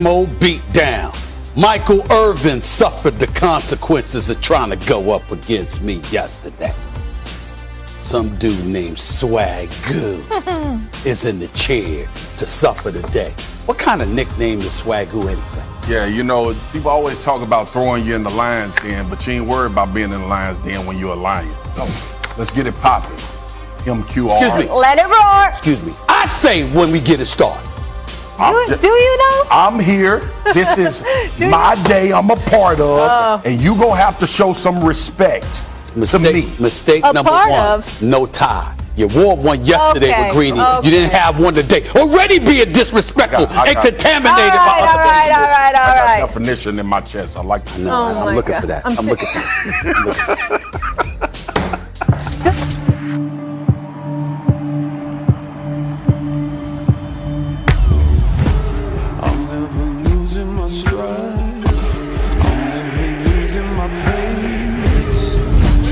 Mo beat down. Michael Irvin suffered the consequences of trying to go up against me yesterday. Some dude named Swagu is in the chair to suffer today. What kind of nickname is Swagu anyway? Yeah, you know, people always talk about throwing you in the lion's den, but you ain't worried about being in the lion's den when you're a lion. So, let's get it popping. MQR. Excuse me. Let it roar. Excuse me. I say when we get it started. Do you know? I'm here. This is my day I'm a part of, and you gonna have to show some respect to me. Mistake A number part one, of? no tie. You wore one yesterday Okay, with Greeny. okay. You didn't have one today. Already being disrespectful I and got contaminated by All other right, people. all right. I got definition in my chest. I like to know. Oh I'm my looking God. for that. I'm I'm looking for that. I'm never losing my stride. I'm never losing my pace.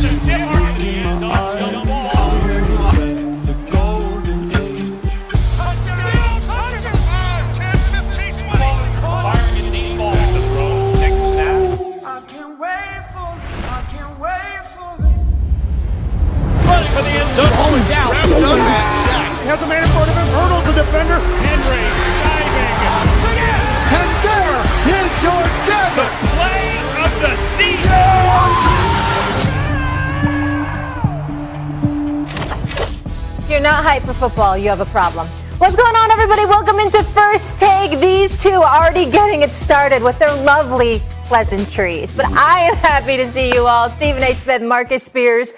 Breaking my eye. I'll never let the golden age. I can't wait for it. I can't wait for it. Running for the end zone, holding down. Has a man in front of him, hurdles the defender. Henry diving. And there is your death. The play of the season. If you're not hyped for football, you have a problem. What's going on, everybody? Welcome into First Take. These two are already getting it started with their lovely pleasantries. But I am happy to see you all. Stephen A. Smith, Marcus Spears.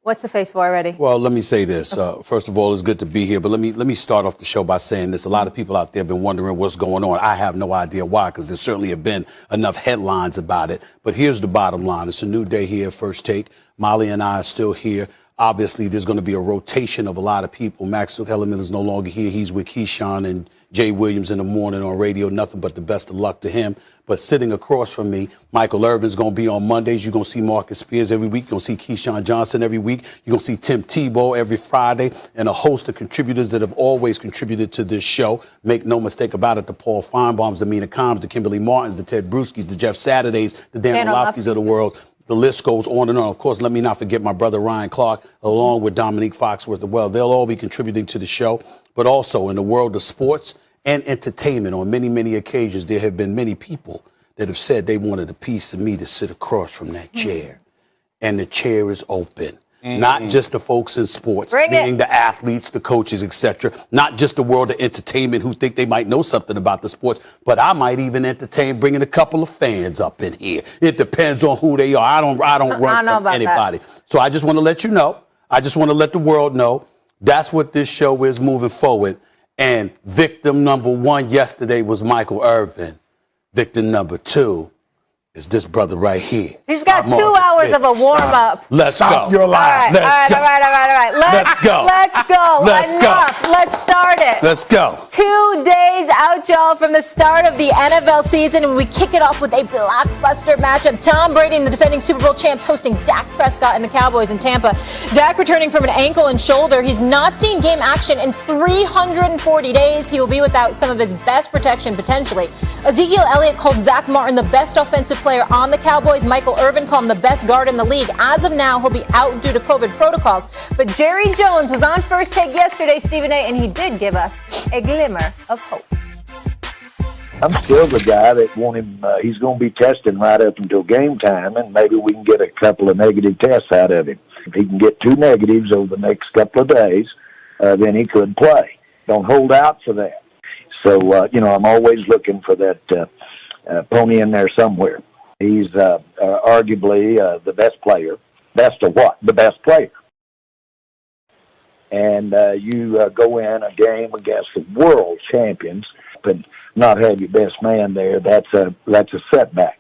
What's the face for already? Well, let me say this. First of all, it's good to be here. But let me start off the show by saying this. A lot of people out there have been wondering what's going on. I have no idea why, because there certainly have been enough headlines about it. But here's the bottom line. It's a new day here at First Take. Molly and I are still here. Obviously, there's going to be a rotation of a lot of people. Max Kellerman is no longer here. He's with Keyshawn and Jay Williams in the morning on radio. Nothing but the best of luck to him. But sitting across from me, Michael Irvin's going to be on Mondays. You're going to see Marcus Spears every week. You're going to see Keyshawn Johnson every week. You're going to see Tim Tebow every Friday, and a host of contributors that have always contributed to this show. Make no mistake about it, the Paul Feinbaums, the Mina Kimes, the Kimberly Martins, the Ted Brewskis, the Jeff Saturdays, the Dan Orlovskis of the world. The list goes on and on. Of course, let me not forget my brother Ryan Clark, along with Dominique Foxworth as well. They'll all be contributing to the show. But also in the world of sports and entertainment, on many, many occasions, there have been many people that have said they wanted a piece of me to sit across from that chair. And the chair is open. Not just the folks in sports, meaning the athletes, the coaches, etc. Not just the world of entertainment who think they might know something about the sports, but I might even entertain bringing a couple of fans up in here. It depends on who they are. I don't run from anybody. So I just want to let you know. I just want to let the world know that's what this show is moving forward. And victim number one yesterday was Michael Irvin. Victim number two is this brother right here. He's got 2 hours of a warm-up. Let's Stop go. your lie. All right. Let's go. Let's go. Let's Enough. go. Let's start it. Let's go. 2 days out, y'all, from the start of the NFL season, and we kick it off with a blockbuster matchup. Tom Brady and the defending Super Bowl champs hosting Dak Prescott and the Cowboys in Tampa. Dak returning from an ankle and shoulder. He's not seen game action in 340 days. He will be without some of his best protection, potentially. Ezekiel Elliott called Zach Martin the best offensive player on the Cowboys. Michael Irvin called him the best guard in the league. As of now, he'll be out due to COVID protocols. But Jerry Jones was on First Take yesterday, Stephen A., and he did give us a glimmer of hope. I'm still the guy that want him. He's going to be testing right up until game time, and maybe we can get a couple of negative tests out of him. If he can get 2 negatives over the next couple of days, then he could play. Don't hold out for that. So, I'm always looking for that pony in there somewhere. He's arguably the best player. Best of what? The best player. And you go in a game against the world champions and not have your best man there. That's a setback.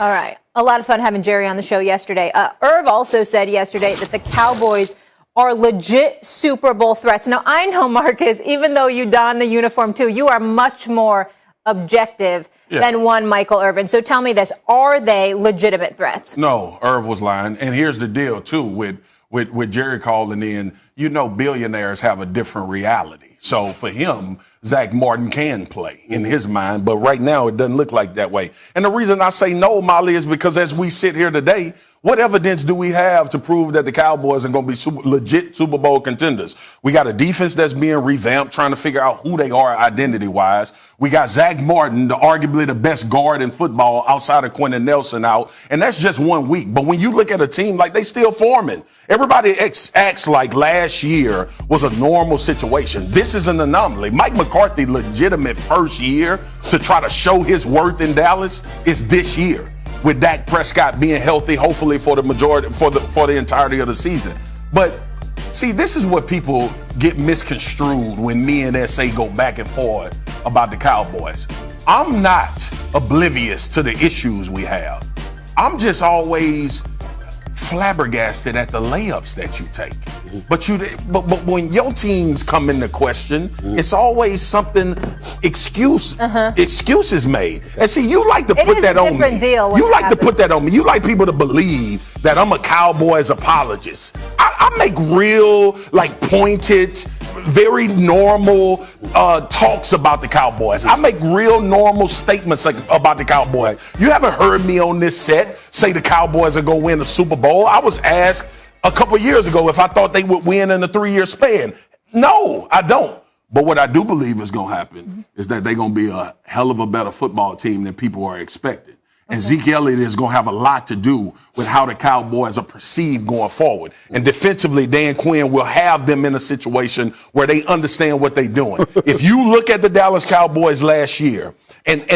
All right. A lot of fun having Jerry on the show yesterday. Irv also said yesterday that the Cowboys are legit Super Bowl threats. Now, I know, Marcus, even though you don the uniform too, you are much more objective than one Michael Irvin. So tell me this, are they legitimate threats? No, Irv was lying. And here's the deal, too, with Jerry calling in, billionaires have a different reality. So for him, Zach Martin can play in his mind, but right now it doesn't look like that way. And the reason I say no, Molly, is because as we sit here today, what evidence do we have to prove that the Cowboys are going to be legit Super Bowl contenders? We got a defense that's being revamped, trying to figure out who they are identity-wise. We got Zach Martin, arguably the best guard in football outside of Quentin Nelson out, and that's just 1 week. But when you look at a team, like, they still forming. Everybody acts like last year was a normal situation. This is an anomaly. Mike McCarthy, legitimate first year to try to show his worth in Dallas is this year, with Dak Prescott being healthy, hopefully for the entirety of the season. But see, this is what people get misconstrued when me and SA go back and forth about the Cowboys. I'm not oblivious to the issues we have. I'm just always flabbergasted at the layups that you take. But when your teams come into question, it's always something excuses made. And see, you like to put that on me. You like to put that on me. You like people to believe that I'm a Cowboys apologist. I make real, like, pointed, very normal talks about the Cowboys. I make real normal statements about the Cowboys. You haven't heard me on this set say the Cowboys are going to win the Super Bowl. I was asked a couple years ago if I thought they would win in a 3-year span. No, I don't. But what I do believe is going to happen is that they're going to be a hell of a better football team than people are expecting. And Zeke Elliott is going to have a lot to do with how the Cowboys are perceived going forward. And defensively, Dan Quinn will have them in a situation where they understand what they're doing. If you look at the Dallas Cowboys last year, and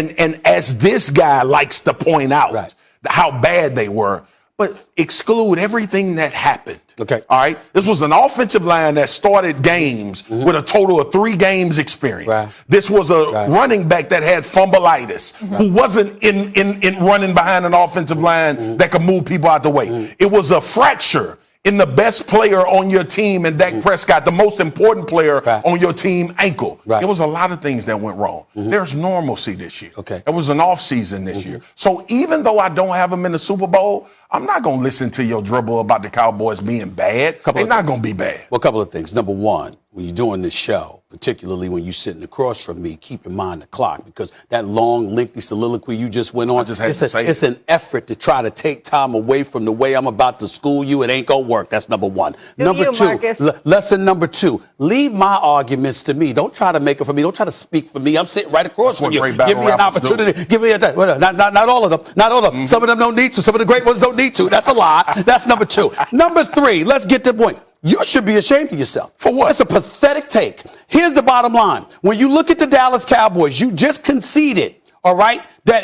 as this guy likes to point out how bad they were, but exclude everything that happened. Okay. All right. This was an offensive line that started games with a total of 3 games experience. Right. This was a running back that had fumbleitis, who wasn't in running behind an offensive line that could move people out the way. It was a fracture in the best player on your team, and Dak Prescott, the most important player on your team, ankle. There was a lot of things that went wrong. There's normalcy this year. Okay. It was an off season this year. So even though I don't have them in the Super Bowl, I'm not going to listen to your dribble about the Cowboys being bad. They're not going to be bad. Well, a couple of things. Number one, when you're doing this show, particularly when you're sitting across from me, keep in mind the clock, because that long, lengthy soliloquy you just went on, it's an effort to try to take time away from the way I'm about to school you. It ain't going to work. That's number one. Number two, lesson number 2, leave my arguments to me. Don't try to make it for me. Don't try to speak for me. I'm sitting right across from you. Give me an opportunity. Give me a not all of them. Not all of them. Some of them don't need to. Some of the great ones don't need to. That's a lie. That's number 2. Number 3, let's get to the point. You should be ashamed of yourself. For what? It's a pathetic take. Here's the bottom line. When you look at the Dallas Cowboys, you just conceded, all right, that,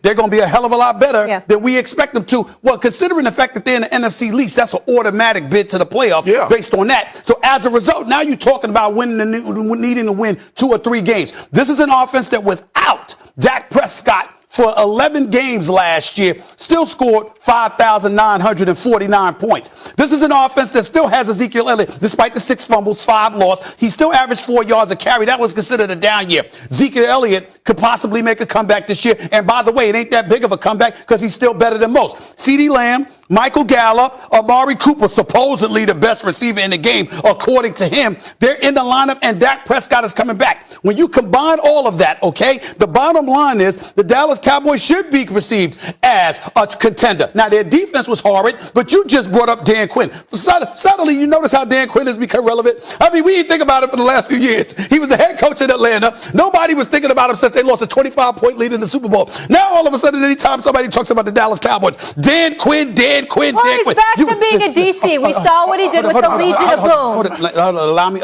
they're going to be a hell of a lot better than we expect them to. Well, considering the fact that they're in the NFC least, that's an automatic bid to the playoff based on that. So as a result, now you're talking about needing to win 2 or 3 games. This is an offense that without Dak Prescott for 11 games last year, still scored 5,949 points. This is an offense that still has Ezekiel Elliott, despite the 6 fumbles, 5 loss. He still averaged 4 yards a carry. That was considered a down year. Ezekiel Elliott could possibly make a comeback this year. And by the way, it ain't that big of a comeback because he's still better than most. CeeDee Lamb, Michael Gallup, Amari Cooper, supposedly the best receiver in the game, according to him. They're in the lineup, and Dak Prescott is coming back. When you combine all of that, okay, the bottom line is the Dallas Cowboys should be perceived as a contender. Now, their defense was horrid, but you just brought up Dan Quinn. Suddenly, you notice how Dan Quinn has become relevant? I mean, we didn't think about it for the last few years. He was the head coach in Atlanta. Nobody was thinking about him since they lost a 25-point lead in the Super Bowl. Now, all of a sudden, anytime somebody talks about the Dallas Cowboys, Dan Quinn. Well, he's back to being a DC. We saw what he did with the Legion of Boom.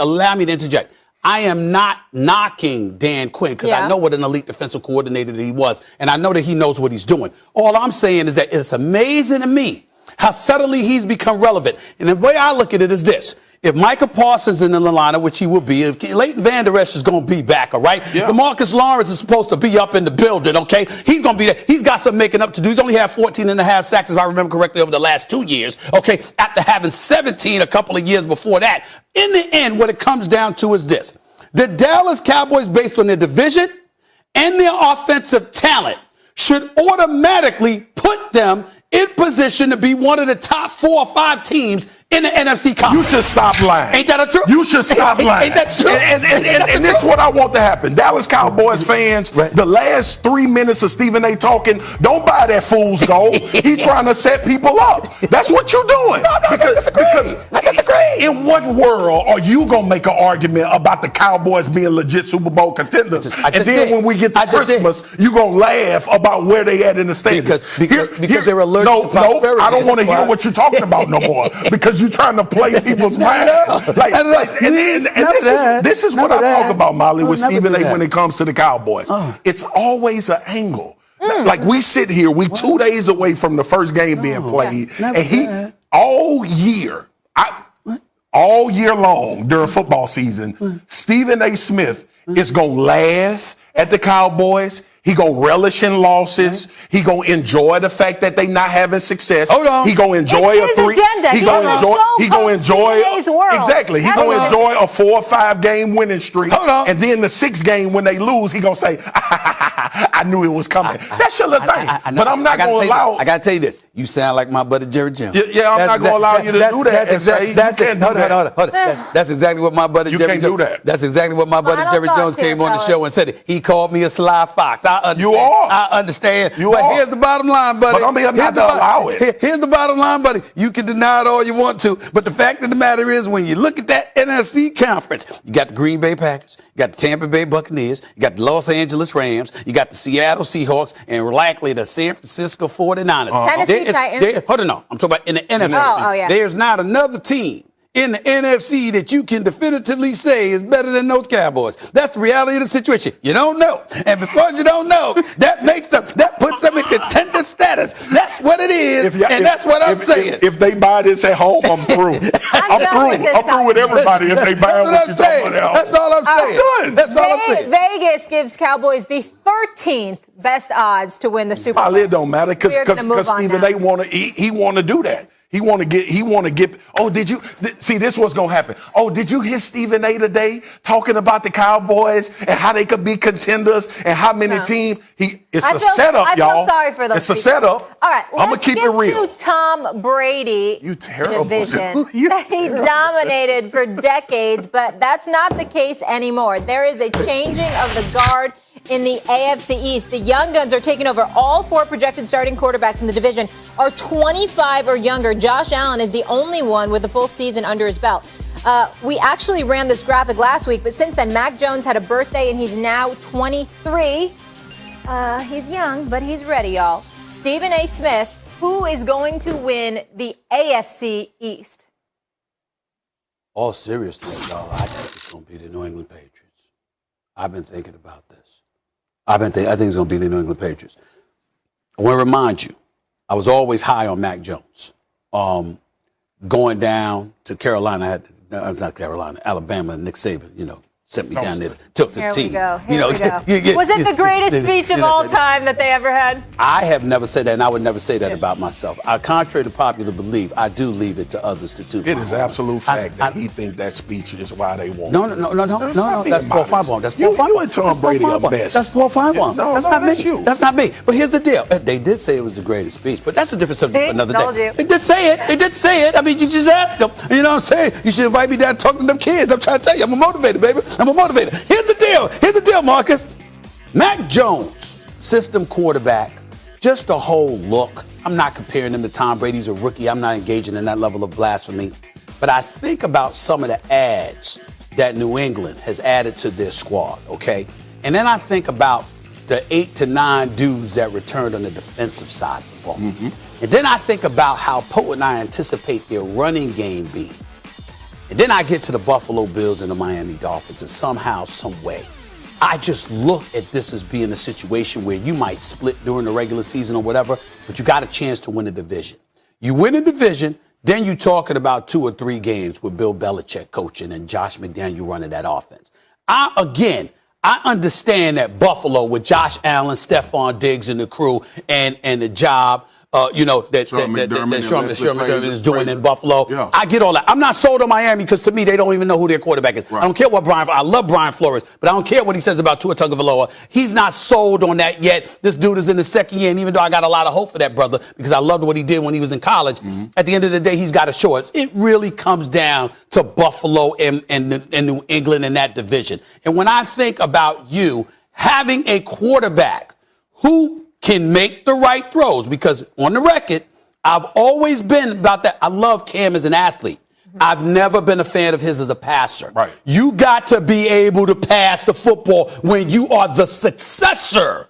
Allow me to interject. I am not knocking Dan Quinn because I know what an elite defensive coordinator that he was, and I know that he knows what he's doing. All I'm saying is that it's amazing to me how suddenly he's become relevant. And the way I look at it is this. If Micah Parsons is in the lineup, which he will be, if Leighton Vander Esch is going to be back, all right? Yeah. DeMarcus Lawrence is supposed to be up in the building, okay? He's going to be there. He's got some making up to do. He's only had 14.5 sacks, if I remember correctly, over the last 2 years, okay? After having 17 a couple of years before that. In the end, what it comes down to is this. The Dallas Cowboys, based on their division and their offensive talent, should automatically put them in position to be one of the top 4 or 5 teams in the NFC conference. You should stop lying. Ain't that a truth? You should stop lying. Ain't that true? And this is what I want to happen. Dallas Cowboys fans, the last 3 minutes of Stephen A. talking, don't buy that fool's gold. He trying to set people up. That's what you're doing. Because I disagree. in what world are you going to make an argument about the Cowboys being legit Super Bowl contenders? And then when we get to Christmas, you're going to laugh about where they at in the standings. Because they're allergic to prosperity. No, I don't want to hear what you're talking about no more. Because you're trying to play people's minds. This is what I talk about, Molly, with Stephen A. when it comes to the Cowboys. It's always an angle. Like we sit here, we 2 days away from the first game being played, and he all year long during football season, Stephen A. Smith is gonna laugh at the Cowboys. He gonna relish in losses. He gonna enjoy the fact that they not having success. Hold on. He gonna enjoy it's his agenda. He gonna enjoy exactly. He gonna enjoy a 4 or 5 game winning streak. Hold on. And then the 6th game when they lose, he gonna say, "I knew it was coming." That's your little thing. But I'm not gonna allow. I gotta tell you this. You sound like my buddy Jerry Jones. Yeah, I'm not gonna allow you to do that. Hold on. That's exactly what my buddy Jerry Jones. You can't do that. That's exactly what my buddy Jerry Jones came on the show and said. He called me a sly fox. You are. I understand. But here's the bottom line, buddy. But I'm not to allow it. Here's the bottom line, buddy. You can deny it all you want to, but the fact of the matter is, when you look at that NFC conference, you got the Green Bay Packers, you got the Tampa Bay Buccaneers, you got the Los Angeles Rams, you got the Seattle Seahawks, and likely the San Francisco 49ers. Tennessee Titans. Hold on, I'm talking about in the NFC. Yeah. There's not another team in the NFC that you can definitively say is better than those Cowboys. That's the reality of the situation. You don't know. And because you don't know, that puts them in contender status. That's what it is. That's what I'm saying. If they buy this at home, I'm through. I'm through with everybody if they buy what you're talking about. That's all I'm saying. That's all I'm saying. Vegas gives Cowboys the 13th best odds to win the Super Bowl. It don't matter because Stephen A. He want to do that. He want to get. Oh, did you see this? What's gonna happen? Oh, did you hear Stephen A. today talking about the Cowboys and how they could be contenders and how many teams? It's a setup, y'all. I feel sorry for those. It's a setup. All right, I'm gonna keep it real. To Tom Brady, you terrible division that he dominated for decades, but that's not the case anymore. There is a changing of the guard in the AFC East. The Young Guns are taking over. All 4 projected starting quarterbacks in the division are 25 or younger. Josh Allen is the only one with a full season under his belt. We actually ran this graphic last week, but since then, Mac Jones had a birthday and he's now 23. He's young, but he's ready, y'all. Stephen A. Smith, who is going to win the AFC East? All seriousness, y'all, I think it's going to be the New England Patriots. I've been thinking about this. I think it's going to be the New England Patriots. I want to remind you, I was always high on Mac Jones. Going down to Carolina, Alabama, Nick Saban, sent me down there, took the team. Here we go. Was it the greatest speech of all time that they ever had? I have never said that, and I would never say that about myself. Contrary to popular belief, I do leave it to others to toot. It is absolute fact that he thinks that speech is why they won. No. That's Paul Feinbaum. That's Paul Feinbaum. You and Tom Brady are best. That's Paul Feinbaum. That's not me. you. That's not me. But here's the deal. They did say it was the greatest speech, but that's a different subject for another day. You. They did say it. I mean, you just ask them. You know what I'm saying? You should invite me down and talk to them kids. I'm trying to tell you, I'm a motivator, baby. I'm a motivator. Here's the deal, Marcus. Mac Jones, system quarterback, just a whole look. I'm not comparing him to Tom Brady. He's a rookie. I'm not engaging in that level of blasphemy. But I think about some of the adds that New England has added to their squad, okay? And then I think about the 8 to 9 dudes that returned on the defensive side of the ball. Mm-hmm. And then I think about how potent I anticipate their running game being. And then I get to the Buffalo Bills and the Miami Dolphins, and somehow, some way, I just look at this as being a situation where you might split during the regular season or whatever, but you got a chance to win a division. You win a division, then you're talking about 2 or 3 games with Bill Belichick coaching and Josh McDaniel running that offense. I understand that Buffalo with Josh Allen, Stephon Diggs and the crew and the job that Sean McDermott is doing in Buffalo. Yeah. I get all that. I'm not sold on Miami because to me they don't even know who their quarterback is. Right. I don't care what I love Brian Flores, but I don't care what he says about Tua Tagovailoa. He's not sold on that yet. This dude is in his second year, and even though I got a lot of hope for that brother because I loved what he did when he was in college, at the end of the day he's got to show us. It really comes down to Buffalo and New England in that division. And when I think about you having a quarterback who can make the right throws, because on the record, I've always been about that. I love Cam as an athlete. I've never been a fan of his as a passer. Right. You got to be able to pass the football when you are the successor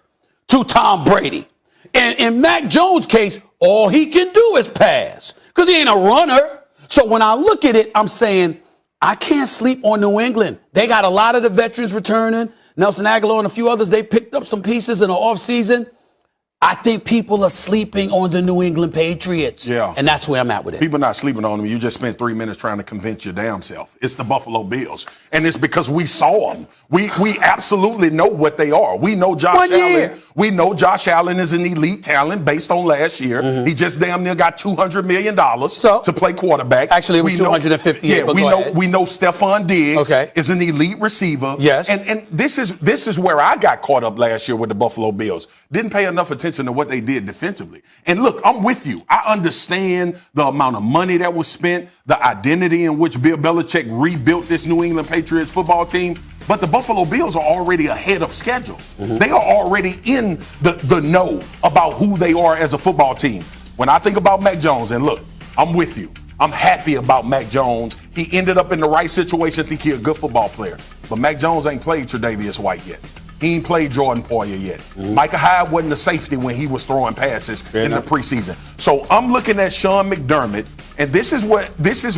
to Tom Brady. And in Mac Jones' case, all he can do is pass because he ain't a runner. So when I look at it, I'm saying I can't sleep on New England. They got a lot of the veterans returning. Nelson Aguilar and a few others, they picked up some pieces in the offseason. I think people are sleeping on the New England Patriots. Yeah. And that's where I'm at with it. People not sleeping on them. You just spent 3 minutes trying to convince your damn self. It's the Buffalo Bills. And it's because we saw them. We absolutely know what they are. We know Josh Allen. We know Josh Allen is an elite talent based on last year. He just damn near got $200 million to play quarterback. Actually, it was 258. We know Stephon Diggs is an elite receiver. Yes. And this is where I got caught up last year with the Buffalo Bills. Didn't pay enough attention to what they did defensively. And look, I'm with you. I understand the amount of money that was spent, the identity in which Bill Belichick rebuilt this New England Patriots football team. But the Buffalo Bills are already ahead of schedule. They are already in the know about who they are as a football team. When I think about Mac Jones, and look, I'm with you. I'm happy about Mac Jones. He ended up in the right situation. I think he's a good football player. But Mac Jones ain't played Tre'Davious White yet. He ain't played Jordan Poyer yet. Micah Hyde wasn't the safety when he was throwing passes in the preseason. So I'm looking at Sean McDermott, and this is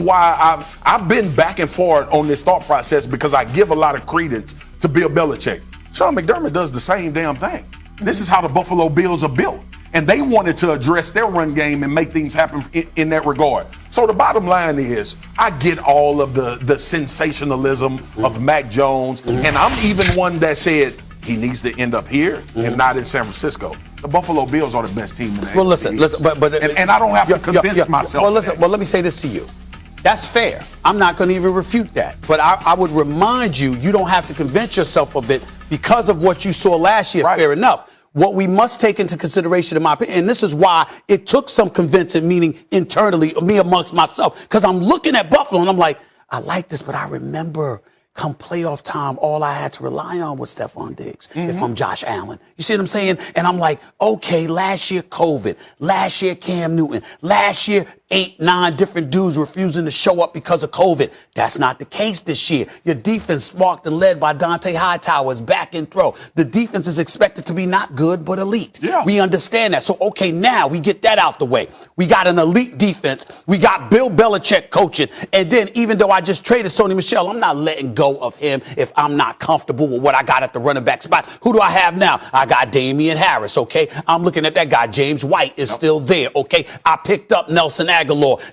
why I've been back and forth on this thought process because I give a lot of credence to Bill Belichick. Sean McDermott does the same damn thing. This is how the Buffalo Bills are built. And they wanted to address their run game and make things happen in that regard. So the bottom line is, I get all of the sensationalism of Mac Jones, and I'm even one that said he needs to end up here and not in San Francisco. The Buffalo Bills are the best team in the Well, listen, and I don't have to convince myself. Well, listen. Well, let me say this to you. That's fair. I'm not going to even refute that. But I would remind you, you don't have to convince yourself of it because of what you saw last year. Fair enough. What we must take into consideration, in my opinion, and this is why it took some convincing, meaning internally, me amongst myself, because I'm looking at Buffalo and I'm like, I like this, but I remember come playoff time, all I had to rely on was Stephon Diggs if I'm Josh Allen. You see what I'm saying? And I'm like, okay, last year COVID, last year Cam Newton, last year 8, 9 different dudes refusing to show up because of COVID. That's not the case this year. Your defense sparked and led by Dante Hightower is back and throw. The defense is expected to be not good, but elite. Yeah. We understand that. So, okay, now we get that out the way. We got an elite defense. We got Bill Belichick coaching. And then even though I just traded Sony Michel, I'm not letting go of him if I'm not comfortable with what I got at the running back spot. Who do I have now? I got Damian Harris, okay? I'm looking at that guy. James White is still there, okay? I picked up Nelson Aguilar.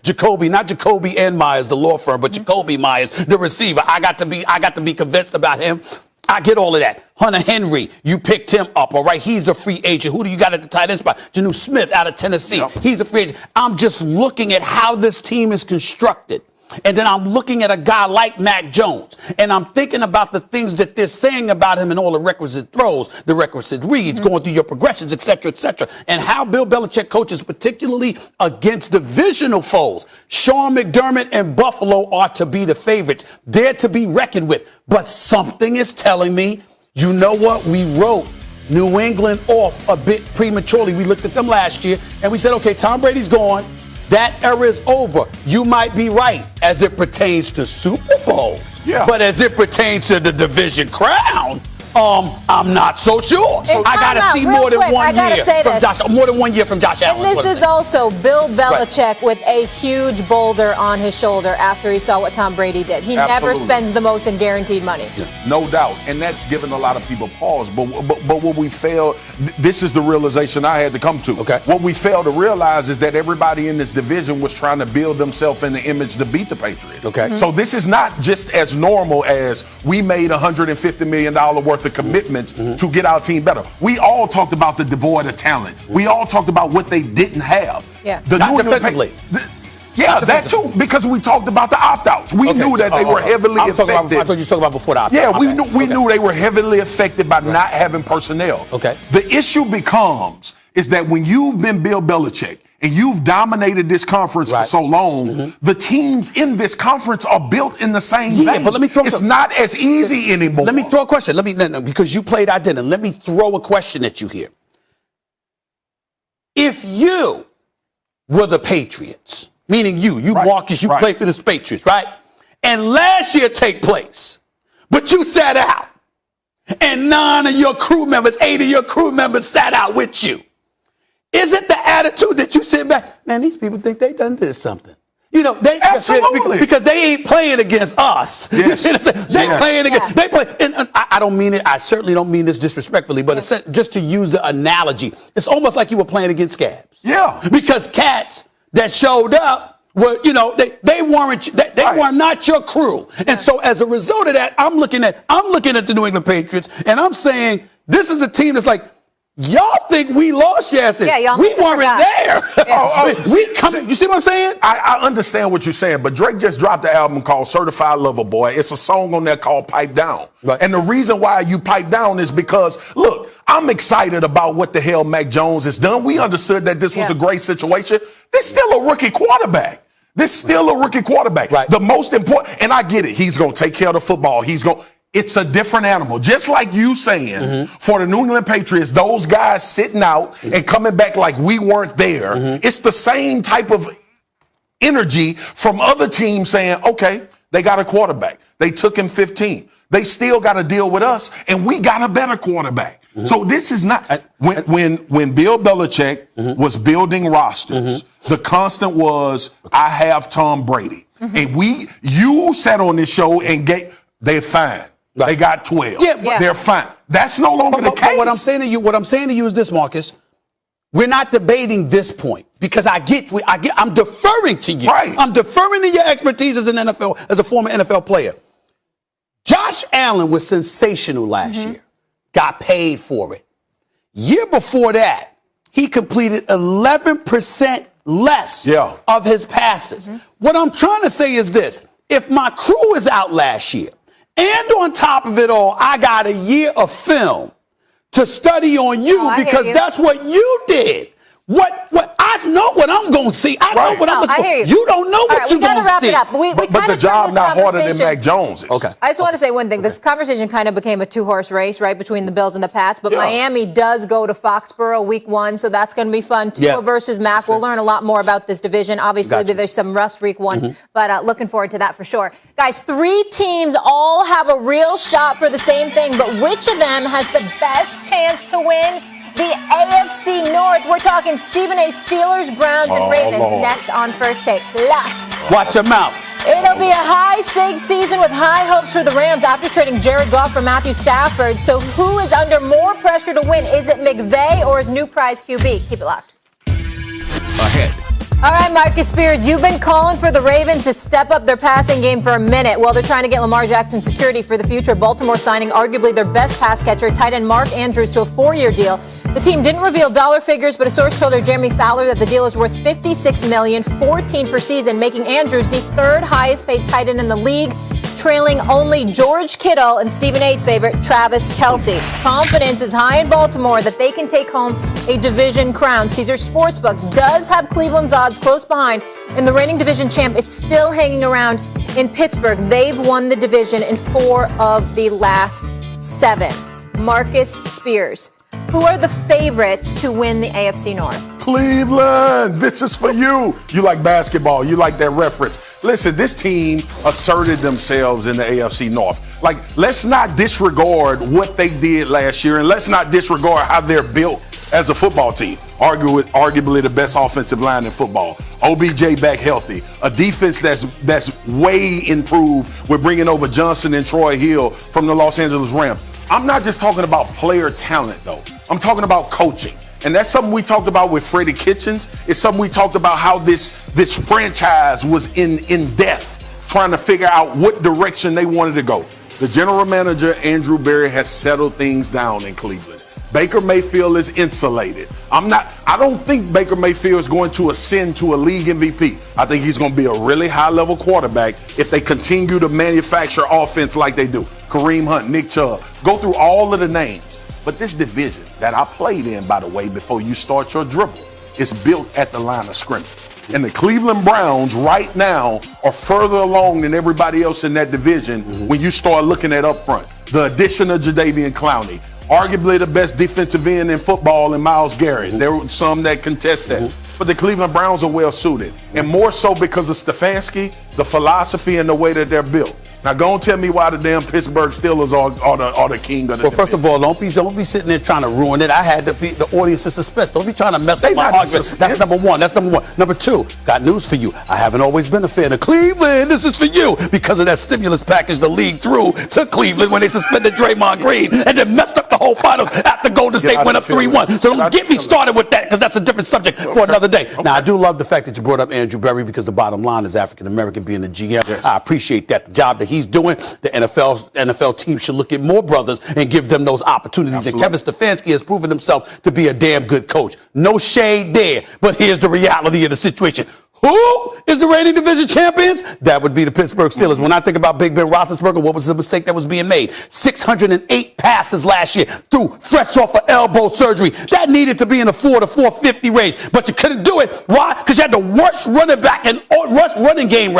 Jacoby, not Jacoby and Myers, the law firm, but Jacoby Myers, the receiver. I got to be convinced about him. I get all of that. Hunter Henry, you picked him up, all right? He's a free agent. Who do you got at the tight end spot? Janu Smith out of Tennessee. Yep. He's a free agent. I'm just looking at how this team is constructed. And then I'm looking at a guy like Mac Jones, and I'm thinking about the things that they're saying about him and all the requisite throws, the requisite reads, going through your progressions, et cetera, and how Bill Belichick coaches, particularly against divisional foes. Sean McDermott and Buffalo are to be the favorites. They're to be reckoned with. But something is telling me, you know what? We wrote New England off a bit prematurely. We looked at them last year, and we said, okay, Tom Brady's gone. That era is over. You might be right as it pertains to Super Bowls. Yeah. But as it pertains to the division crown, I'm not so sure. So I got to see more than 1 year from Josh. More than 1 year from Josh Allen. And this is also Bill Belichick with a huge boulder on his shoulder after he saw what Tom Brady did. He never spends the most in guaranteed money. No doubt. And that's given a lot of people pause. But what we failed, this is the realization I had to come to. Okay. What we failed to realize is that everybody in this division was trying to build themselves in the image to beat the Patriots. Okay. So this is not just as normal as we made $150 million worth the commitments to get our team better. We all talked about the devoid of talent. We all talked about what they didn't have. Yeah. The Not New England defensively. Yeah, that too, because we talked about the opt-outs. We knew that they were heavily affected. I thought you were talking about before the opt-out. Yeah, we knew they were heavily affected by not having personnel. Okay. The issue becomes is that when you've been Bill Belichick and you've dominated this conference for so long, the teams in this conference are built in the same vein. But let me throw it's not as easy anymore. Let me throw a question. Because you played identity. Let me throw a question at you here. If you were the Patriots, meaning you Marcus, you played for the Patriots, right? And last year take place, but you sat out, and 8 of your crew members sat out with you. Is it the attitude that you sit back? Man, these people think they done did something. Absolutely. Because they ain't playing against us. Yes. Playing against. They play. And I don't mean it. I certainly don't mean this disrespectfully, but it's just to use the analogy, it's almost like you were playing against scabs. Yeah. Because cats that showed up were, they weren't. They were not your crew. And so as a result of that, I'm looking at the New England Patriots, and I'm saying this is a team that's like, y'all think we lost yesterday? Yeah, y'all we weren't there. Yeah. You see what I'm saying? I understand what you're saying, but Drake just dropped an album called Certified Lover Boy. It's a song on there called Pipe Down. Right. And the reason why you pipe down is because, look, I'm excited about what the hell Mac Jones has done. We understood that this was a great situation. There's still a rookie quarterback. Right. The most important, and I get it, he's going to take care of the football. It's a different animal. Just like you saying, for the New England Patriots, those guys sitting out and coming back like we weren't there, it's the same type of energy from other teams saying, okay, they got a quarterback. They took him 15. They still got to deal with us, and we got a better quarterback. So this is not when Bill Belichick was building rosters, the constant was, I have Tom Brady. And you sat on this show and they're fine. Right. They got 12. Yeah. They're fine. That's no longer the case. But what I'm saying to you is this, Marcus. We're not debating this point because I'm deferring to you. Right. I'm deferring to your expertise as a former NFL player. Josh Allen was sensational last year. Got paid for it. Year before that, he completed 11% less of his passes. What I'm trying to say is this. If my crew is out last year, and on top of it all, I got a year of film to study on you because that's what you did. What I know what I'm going to see. I know what I'm looking for. You don't know what you're going to see. We got to wrap it up. But the job not harder than Mac Jones is. Okay. I just want to say one thing. This conversation kind of became a two-horse race, right, between the Bills and the Pats. But Miami does go to Foxborough week 1, so that's going to be fun. Tua versus Mac. We'll learn a lot more about this division. Obviously, there's some rust week 1, but looking forward to that for sure. Guys, 3 teams all have a real shot for the same thing, but which of them has the best chance to win the AFC North? We're talking Stephen A. Steelers, Browns, and Ravens next on First Take. Plus, watch your mouth. It'll be a high-stakes season with high hopes for the Rams after trading Jared Goff for Matthew Stafford. So who is under more pressure to win? Is it McVay or his new prize QB? Keep it locked. Ahead. All right, Marcus Spears, you've been calling for the Ravens to step up their passing game for a minute. Well, they're trying to get Lamar Jackson security for the future. Baltimore signing arguably their best pass catcher, tight end Mark Andrews, to a 4-year deal. The team didn't reveal dollar figures, but a source told Jeremy Fowler that the deal is worth $56 million, $14 per season, making Andrews the 3rd highest paid tight end in the league, trailing only George Kittle and Stephen A's favorite, Travis Kelce. Confidence is high in Baltimore that they can take home a division crown. Caesars Sportsbook does have Cleveland's odds close behind, and the reigning division champ is still hanging around in Pittsburgh. They've won the division in 4 of the last 7. Marcus Spears, who are the favorites to win the AFC North? Cleveland, this is for you. You like basketball. You like that reference. Listen, this team asserted themselves in the AFC North. Let's not disregard what they did last year, and let's not disregard how they're built as a football team. Arguably the best offensive line in football. OBJ back healthy. A defense that's way improved with bringing over Johnson and Troy Hill from the Los Angeles Rams. I'm not just talking about player talent, though. I'm talking about coaching. And that's something we talked about with Freddie Kitchens. It's something we talked about how this franchise was in death, trying to figure out what direction they wanted to go. The general manager, Andrew Berry, has settled things down in Cleveland. Baker Mayfield is insulated. I don't think Baker Mayfield is going to ascend to a league MVP. I think he's going to be a really high-level quarterback if they continue to manufacture offense like they do. Kareem Hunt, Nick Chubb, go through all of the names. But this division that I played in, by the way, before you start your dribble, is built at the line of scrimmage. And the Cleveland Browns right now are further along than everybody else in that division when you start looking at up front. The addition of Jadeveon Clowney, arguably the best defensive end in football, in Myles Garrett. There were some that contest that. But the Cleveland Browns are well suited. And more so because of Stefanski, the philosophy, and the way that they're built. Now, go and tell me why the damn Pittsburgh Steelers are the king of the division. First of all, don't be sitting there trying to ruin it. I had the audience in suspense. Don't be trying to mess up my argument. That's number one. Number two, got news for you. I haven't always been a fan of Cleveland. This is for you. Because of that stimulus package the league threw to Cleveland when they suspended Draymond Green and then messed up the whole finals after Golden State went up 3-1. So don't get me started with that, because that's a different subject for another day. Now, I do love the fact that you brought up Andrew Berry, because the bottom line is African-American being the GM. Yes. I appreciate that. The job that he's doing, the NFL team should look at more brothers and give them those opportunities. Absolutely. And Kevin Stefanski has proven himself to be a damn good coach. No shade there, but here's the reality of the situation. Who is the reigning division champions? That would be the Pittsburgh Steelers. When I think about Big Ben Roethlisberger, what was the mistake that was being made? 608 passes last year, through fresh off of elbow surgery. That needed to be in the 4 to 450 range, but you couldn't do it. Why? Because you had the worst running game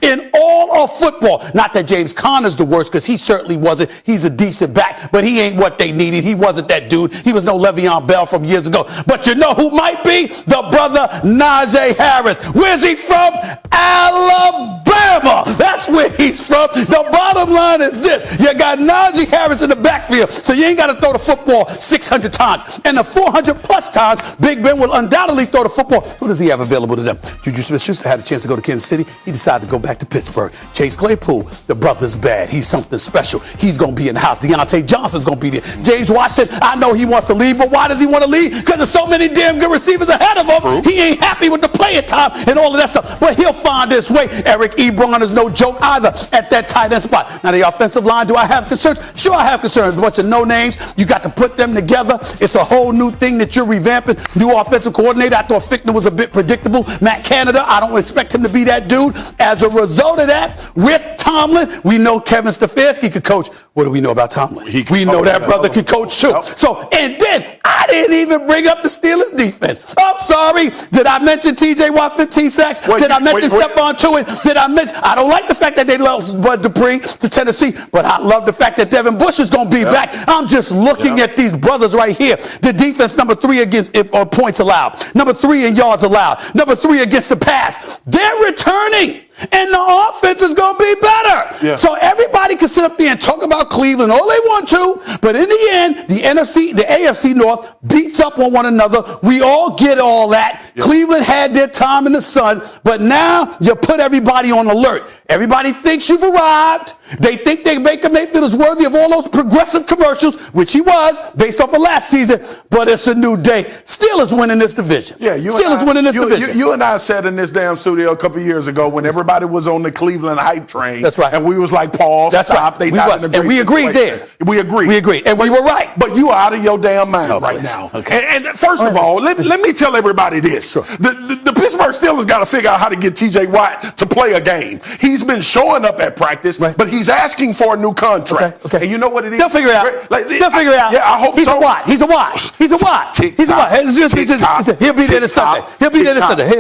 in all of football. Not that James Conner's the worst, because he certainly wasn't. He's a decent back, but he ain't what they needed. He wasn't that dude. He was no Le'Veon Bell from years ago. But you know who might be? The brother Najee Harris. Where's he from? Alabama. That's where he's from. The bottom line is this. You got Najee Harris in the backfield, so you ain't got to throw the football 600 times. And the 400 plus times, Big Ben will undoubtedly throw the football. Who does he have available to them? Juju Smith-Schuster had a chance to go to Kansas City. He decided to go back to Pittsburgh. Chase Claypool, the brother's bad. He's something special. He's going to be in the house. Deontay Johnson's going to be there. James Washington, I know he wants to leave, but why does he want to leave? Because there's so many damn good receivers ahead of him. True. He ain't happy with the playing time and all of that stuff. But he'll find his way. Eric Ebron is no joke either at that tight end spot. Now, the offensive line, do I have concerns? Sure, I have concerns. A bunch of no names. You got to put them together. It's a whole new thing that you're revamping. New offensive coordinator. I thought Fichtner was a bit predictable. Matt Canada, I don't expect him to be that dude. As a result of that, with Tomlin, we know Kevin Stefanski could coach. What do we know about Tomlin? We know that brother could coach too. So, and then I didn't even bring up the Steelers defense. I'm sorry. Did I mention T.J. Watt 15 sacks? Did I mention Stephon Tuitt? Did I mention? I don't like the fact that they lost Bud Dupree to Tennessee, but I love the fact that Devin Bush is going to be back. I'm just looking at these brothers right here. The defense, number 3 against points allowed, number 3 in yards allowed, number 3 against the pass. They're returning. And the offense is going to be better. Yeah. So everybody can sit up there and talk about Cleveland all they want to, but in the end, the AFC North beats up on one another. We all get all that. Yeah. Cleveland had their time in the sun, but now you put everybody on alert. Everybody thinks you've arrived. They think that Baker Mayfield is worthy of all those progressive commercials, which he was based off of last season, but it's a new day. Steelers winning this division. Yeah, Steelers winning this division. You and I sat in this damn studio a couple years ago when everybody was on the Cleveland hype train. That's right. And we was like, Paul, that's stop. Right. They not in a and we agreed there. We agreed. We agreed. And we were right. But you are out of your damn mind right now. Okay. And first of all, let me tell everybody this. Sure. The Pittsburgh Steelers got to figure out how to get T.J. Watt to play a game. He's been showing up at practice, but he's asking for a new contract. Okay. And you know what it is? They'll figure it out. They'll figure it out. Yeah, I hope He's so. He's a Watt. He's a Watt. He's a Watt. He'll be there this Sunday. He'll be there this Sunday.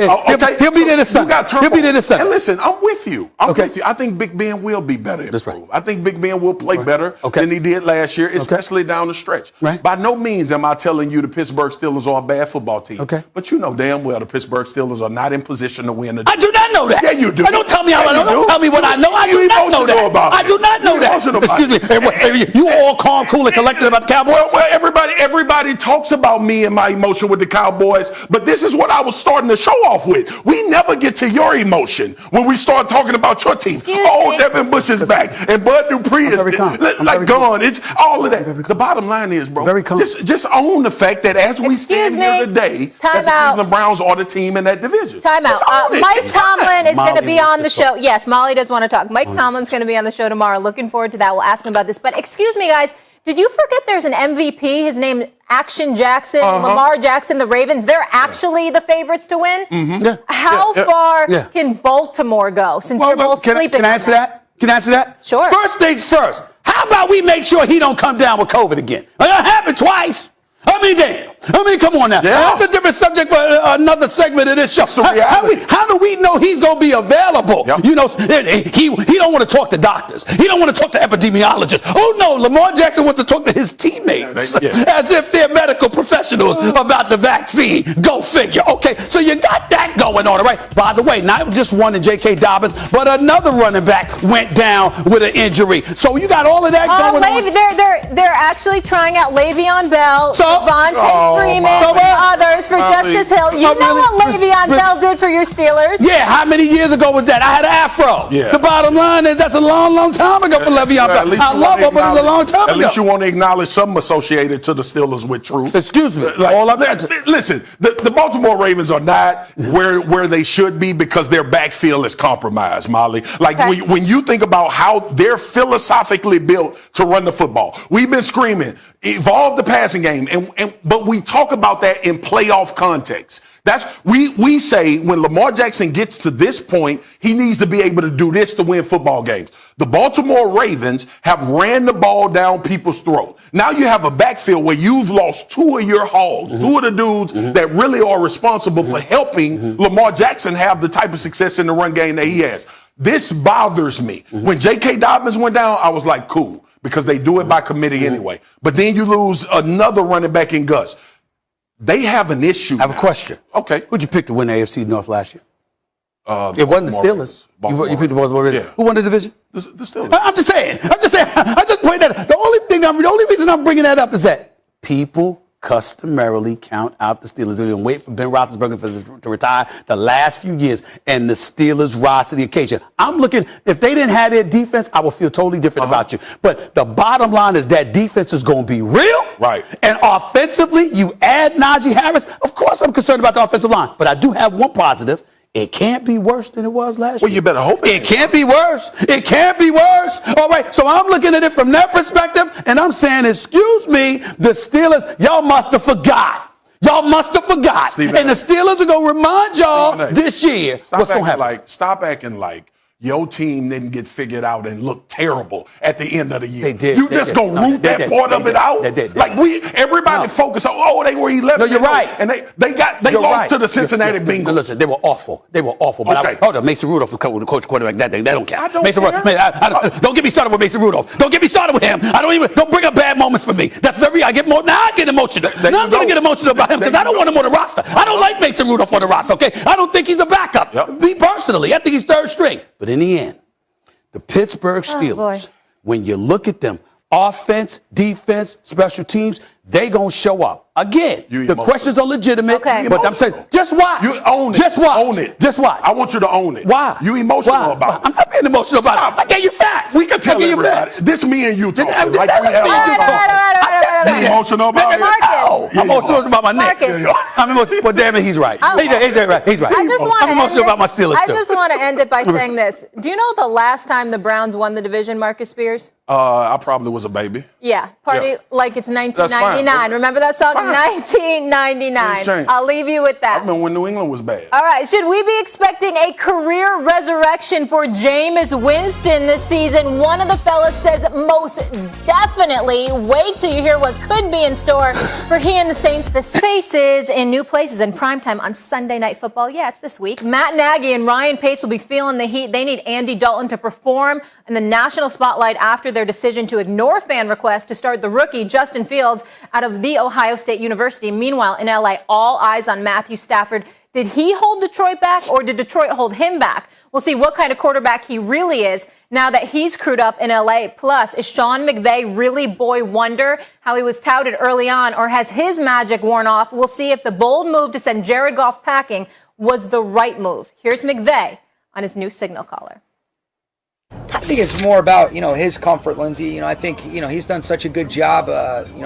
He'll be there this Sunday. He'll be there this Sunday. And listen, I'm with you. I think Big Ben will be better. That's right. I think Big Ben will play better than he did last year, especially down the stretch. Right. By no means am I telling you the Pittsburgh Steelers are a bad football team. Okay. But you know damn well the Pittsburgh Steelers are not in position to win. I do not know that. Yeah, you do. Don't tell me don't tell me what I know. I do not know that. I do not know that. Excuse me. You all calm, cool, and collected about the Cowboys? Well, everybody talks about me and my emotion with the Cowboys, but this is what I was starting to show off with. We never get to your emotion when we start talking about your team. Devin Bush is back, and Bud Dupree is like gone. It's all of that. The bottom line is, bro, just own the fact that as we stand here today, that the Cleveland Browns are the team in that division. Time out. Mike Tomlin is going to be on the show. Yes, Molly does want to talk. Mike Tomlin's going to be on the show show tomorrow. Looking forward to that. We'll ask him about this. But excuse me, guys. Did you forget there's an MVP? His name is Action Jackson, Lamar Jackson, the Ravens. They're actually the favorites to win. Yeah. How far can Baltimore go since you're both sleeping? Can I answer that? Can I answer that? Sure. First things first. How about we make sure he don't come down with COVID again? It happened twice. Come on now. That's a different subject for another segment of this show. How do we know he's going to be available? Yep. You know, he don't want to talk to doctors. He don't want to talk to epidemiologists. Oh, no, Lamar Jackson wants to talk to his teammates as if they're medical professionals about the vaccine. Go figure. Okay, so you got that going on, all right? By the way, not just one in J.K. Dobbins, but another running back went down with an injury. So you got all of that going on. They're actually trying out Le'Veon Bell, Devontae Freeman, and others for Justice Hill. You know what Le'Veon Bell did for your Steelers? Yeah, how many years ago was that? I had an afro. Yeah. The bottom line is that's a long, long time ago for Le'Veon Bell. I love him, but it's a long time ago. At least you want to acknowledge something associated to the Steelers with truth. Excuse me. Listen, the Baltimore Ravens are not where they should be because their backfield is compromised, Molly. Like when you think about how they're philosophically built to run the football, we've been screaming, evolve the passing game, but we talk about that in playoff context. We say when Lamar Jackson gets to this point, he needs to be able to do this to win football games. The Baltimore Ravens have ran the ball down people's throat. Now you have a backfield where you've lost two of your hogs, two of the dudes that really are responsible for helping Lamar Jackson have the type of success in the run game that he has. This bothers me. When J.K. Dobbins went down, I was like, cool, because they do it by committee anyway. But then you lose another running back in Gus. They have an issue. I have a question. Okay. Who'd you pick to win the AFC North last year? It wasn't the Steelers. You picked the Baltimore Ravens. Yeah. Who won the division? The Steelers. I'm just saying. I just point that out. The only reason I'm bringing that up is that people customarily count out the Steelers. They're going to wait for Ben Roethlisberger to retire the last few years, and the Steelers rise to the occasion. I'm looking, if they didn't have their defense, I would feel totally different about you. But the bottom line is that defense is going to be real. Right. And offensively, you add Najee Harris. Of course, I'm concerned about the offensive line, but I do have one positive. It can't be worse than it was last year. Well, you better hope it can't be worse. It can't be worse. All right, so I'm looking at it from that perspective, and I'm saying, excuse me, the Steelers, y'all must have forgot. Y'all must have forgot. Steve, and the Steelers are going to remind y'all this year what's going to happen. Stop acting like your team didn't get figured out and look terrible at the end of the year. They did. You just gonna root that part of it out? They did. Like everybody focus on, they were 11. No, you're right. And they lost to the Cincinnati Bengals. Listen, they were awful. But hold on, Mason Rudolph was coach quarterback that day. They don't count. Don't get me started with Mason Rudolph. Don't get me started with him. Don't bring up bad moments for me. That's the reason I get more. Now I get emotional. Now I'm gonna get emotional about him because I don't want him on the roster. I don't like Mason Rudolph on the roster. Okay, I don't think he's a backup. Me personally, I think he's third string. But in the end, the Pittsburgh Steelers, when you look at them, offense, defense, special teams, they gonna show up. Again, the questions are legitimate, but I'm saying, just watch. You own it. Just watch. Own it. Just watch. I want you to own it. Why? You emotional about it. I'm not being emotional about it. I gave you facts. We can tell everybody. This me and you talking. All right. You emotional about it? Marcus. I'm emotional about my neck. I'm emotional. Well, damn it, he's right. He's right. I'm emotional about my Steelers. I just want to end it by saying this. Do you know the last time the Browns won the division, Marcus Spears? I probably was a baby. Yeah, party like it's 1999. Remember that song? 1999. I'll leave you with that. I remember when New England was bad. All right, should we be expecting a career resurrection for Jameis Winston this season? One of the fellas says most definitely. Wait till you hear what could be in store for he and the Saints. The faces in new places in primetime on Sunday Night Football. Yeah, it's this week. Matt Nagy and Ryan Pace will be feeling the heat. They need Andy Dalton to perform in the national spotlight after their decision to ignore fan requests to start the rookie Justin Fields out of The Ohio State University. Meanwhile, in LA, all eyes on Matthew Stafford. Did he hold Detroit back or did Detroit hold him back? We'll see what kind of quarterback he really is now that he's crewed up in LA. Plus, is Sean McVay really boy wonder how he was touted early on, or has his magic worn off? We'll see if the bold move to send Jared Goff packing was the right move. Here's McVay on his new signal caller. I think it's more about, his comfort, Lindsay. I think, he's done such a good job,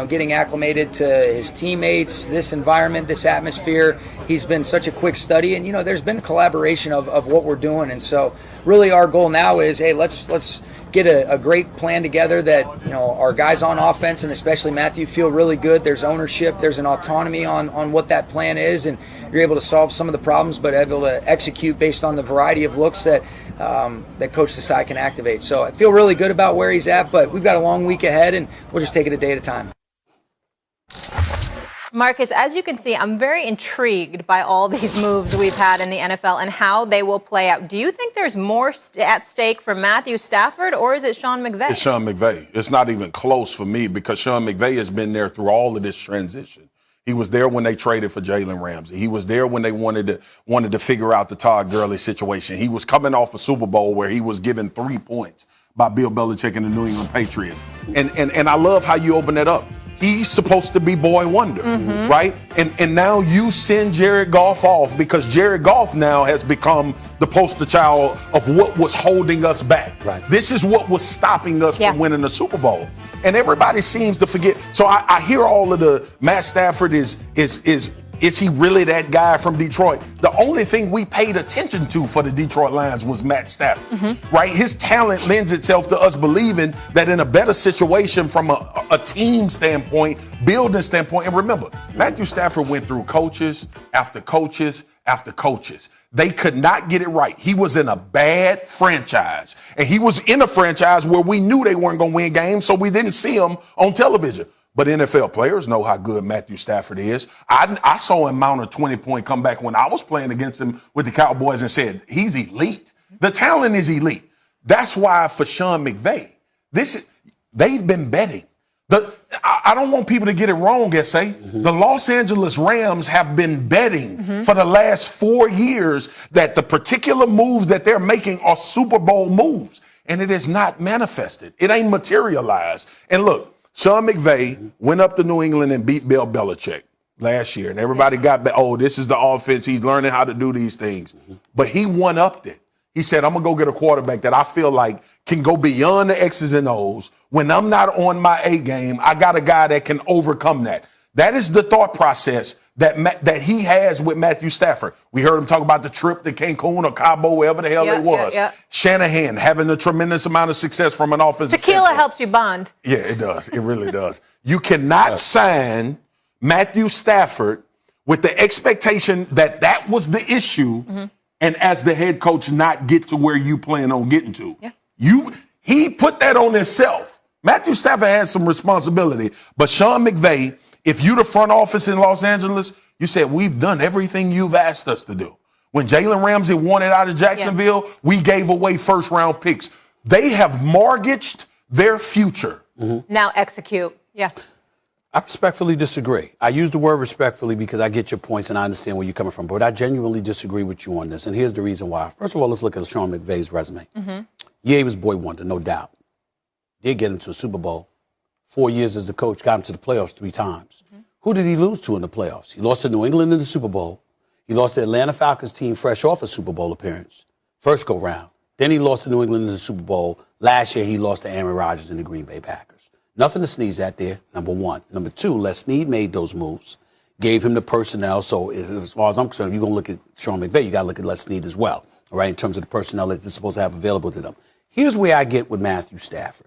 getting acclimated to his teammates, this environment, this atmosphere. He's been such a quick study, and, there's been collaboration of what we're doing. And so really our goal now is, hey, let's get a great plan together that, our guys on offense and especially Matthew feel really good. There's ownership, there's an autonomy on what that plan is, and you're able to solve some of the problems, but able to execute based on the variety of looks that Coach Desai can activate. So I feel really good about where he's at, but we've got a long week ahead, and we'll just take it a day at a time. Marcus, as you can see, I'm very intrigued by all these moves we've had in the NFL and how they will play out. Do you think there's more at stake for Matthew Stafford, or is it Sean McVay? It's Sean McVay. It's not even close for me because Sean McVay has been there through all of this transition. He was there when they traded for Jalen Ramsey. He was there when they wanted to figure out the Todd Gurley situation. He was coming off a Super Bowl where he was given 3 points by Bill Belichick and the New England Patriots. And I love how you open that up. He's supposed to be boy wonder, right? And now you send Jared Goff off because Jared Goff now has become the poster child of what was holding us back. Right. This is what was stopping us from winning the Super Bowl. And everybody seems to forget. So I hear all of the Matt Stafford is he really that guy from Detroit? The only thing we paid attention to for the Detroit Lions was Matt Stafford, right? His talent lends itself to us believing that in a better situation from a team standpoint, building standpoint. And remember, Matthew Stafford went through coaches after coaches after coaches. They could not get it right. He was in a bad franchise, and he was in a franchise where we knew they weren't going to win games, so we didn't see him on television. But NFL players know how good Matthew Stafford is. I saw him mount a 20-point comeback when I was playing against him with the Cowboys and said, he's elite. The talent is elite. That's why for Sean McVay, they've been betting. I don't want people to get it wrong, S.A. The Los Angeles Rams have been betting for the last 4 years that the particular moves that they're making are Super Bowl moves. And it is not manifested. It ain't materialized. And look, Sean McVay went up to New England and beat Bill Belichick last year. And everybody got back, this is the offense. He's learning how to do these things. But he one-upped it. He said, I'm going to go get a quarterback that I feel like can go beyond the X's and O's. When I'm not on my A game, I got a guy that can overcome that. That is the thought process that he has with Matthew Stafford. We heard him talk about the trip to Cancun or Cabo, wherever the hell it was. Shanahan having a tremendous amount of success from an offensive Tequila standpoint. helps you bond. Yeah, it does. It really does. You cannot sign Matthew Stafford with the expectation that was the issue and as the head coach not get to where you plan on getting to. He put that on himself. Matthew Stafford has some responsibility, but Sean McVay, if you the front office in Los Angeles, you said, we've done everything you've asked us to do. When Jalen Ramsey wanted out of Jacksonville, we gave away first-round picks. They have mortgaged their future. Now execute. Yeah. I respectfully disagree. I use the word respectfully because I get your points and I understand where you're coming from, but I genuinely disagree with you on this, and here's the reason why. First of all, let's look at Sean McVay's resume. Yeah, he was boy wonder, no doubt. Did get him to a Super Bowl. 4 years as the coach, got him to the playoffs 3 times. Who did he lose to in the playoffs? He lost to New England in the Super Bowl. He lost to Atlanta Falcons team fresh off a Super Bowl appearance. First go round. Then he lost to New England in the Super Bowl. Last year, he lost to Aaron Rodgers and the Green Bay Packers. Nothing to sneeze at there, number one. Number two, Les Snead made those moves, gave him the personnel. So as far as I'm concerned, you're going to look at Sean McVay, you got to look at Les Snead as well, all right, in terms of the personnel that they're supposed to have available to them. Here's where I get with Matthew Stafford.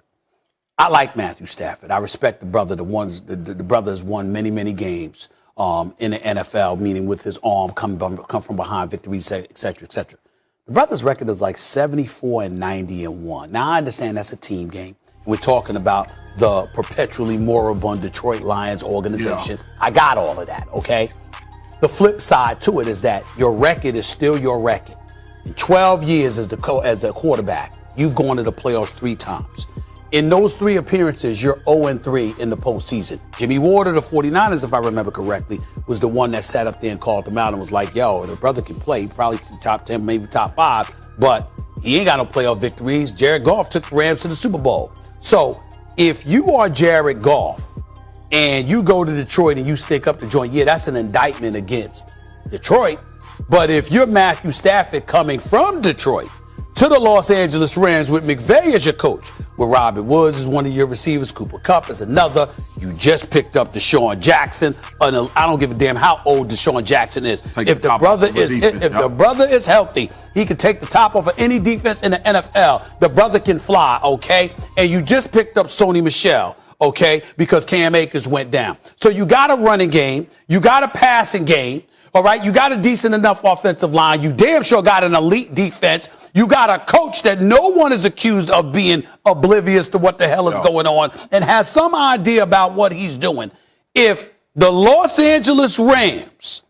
I like Matthew Stafford. I respect the brother. The brother has won many, many games in the NFL, meaning with his arm come from behind victories, et cetera, et cetera. The brother's record is like 74-90-1. Now, I understand that's a team game. We're talking about the perpetually moribund Detroit Lions organization. Yeah. I got all of that, okay? The flip side to it is that your record is still your record. In 12 years as the quarterback, you've gone to the playoffs 3 times. In those 3 appearances, you're 0-3 in the postseason. Jimmy Ward of the 49ers, if I remember correctly, was the one that sat up there and called them out and was like, yo, the brother can play, probably top 10, maybe top 5, but he ain't got no playoff victories. Jared Goff took the Rams to the Super Bowl. So if you are Jared Goff and you go to Detroit and you stick up the joint, yeah, that's an indictment against Detroit. But if you're Matthew Stafford coming from Detroit to the Los Angeles Rams with McVay as your coach. With Robert Woods is one of your receivers. Cooper Kupp is another. You just picked up Deshaun Jackson. I don't give a damn how old Deshaun Jackson is. If the brother is healthy, he can take the top off of any defense in the NFL. The brother can fly, okay? And you just picked up Sony Michel, okay, because Cam Akers went down. So you got a running game. You got a passing game, all right? You got a decent enough offensive line. You damn sure got an elite defense. You got a coach that no one is accused of being oblivious to what the hell is going on and has some idea about what he's doing. If the Los Angeles Rams,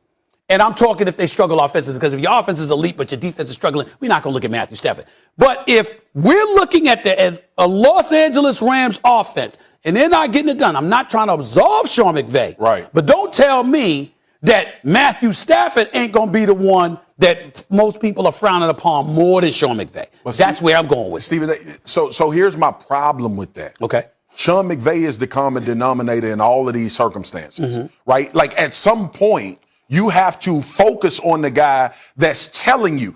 and I'm talking if they struggle offensively, because if your offense is elite but your defense is struggling, we're not going to look at Matthew Stafford. But if we're looking at a Los Angeles Rams offense and they're not getting it done, I'm not trying to absolve Sean McVay. Right. But don't tell me that Matthew Stafford ain't going to be the one that most people are frowning upon more than Sean McVay. That's where I'm going with. Stephen, so here's my problem with that. Okay. Sean McVay is the common denominator in all of these circumstances, right? Like at some point, you have to focus on the guy that's telling you.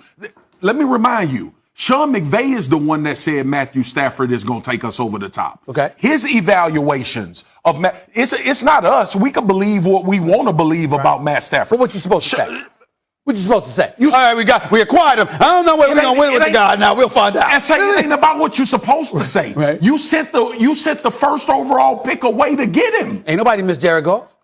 Let me remind you, Sean McVay is the one that said Matthew Stafford is going to take us over the top. Okay. His evaluations of it's not us. We can believe what we want to believe about Matt Stafford. But what you supposed to say? What you supposed to say? All right, we acquired him. I don't know whether we're gonna win with the guy. Now we'll find out. It ain't about what you're supposed to say. Right. You sent the first overall pick away to get him. Ain't nobody missed Jared Goff.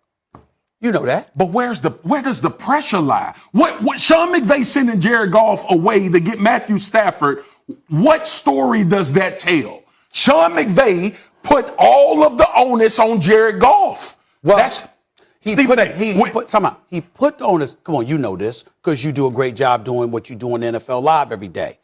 You know that. But where does the pressure lie? What Sean McVay sending Jared Goff away to get Matthew Stafford? What story does that tell? Sean McVay put all of the onus on Jared Goff. Well, that's. He put the onus. Come on, you know this because you do a great job doing what you do on NFL Live every day.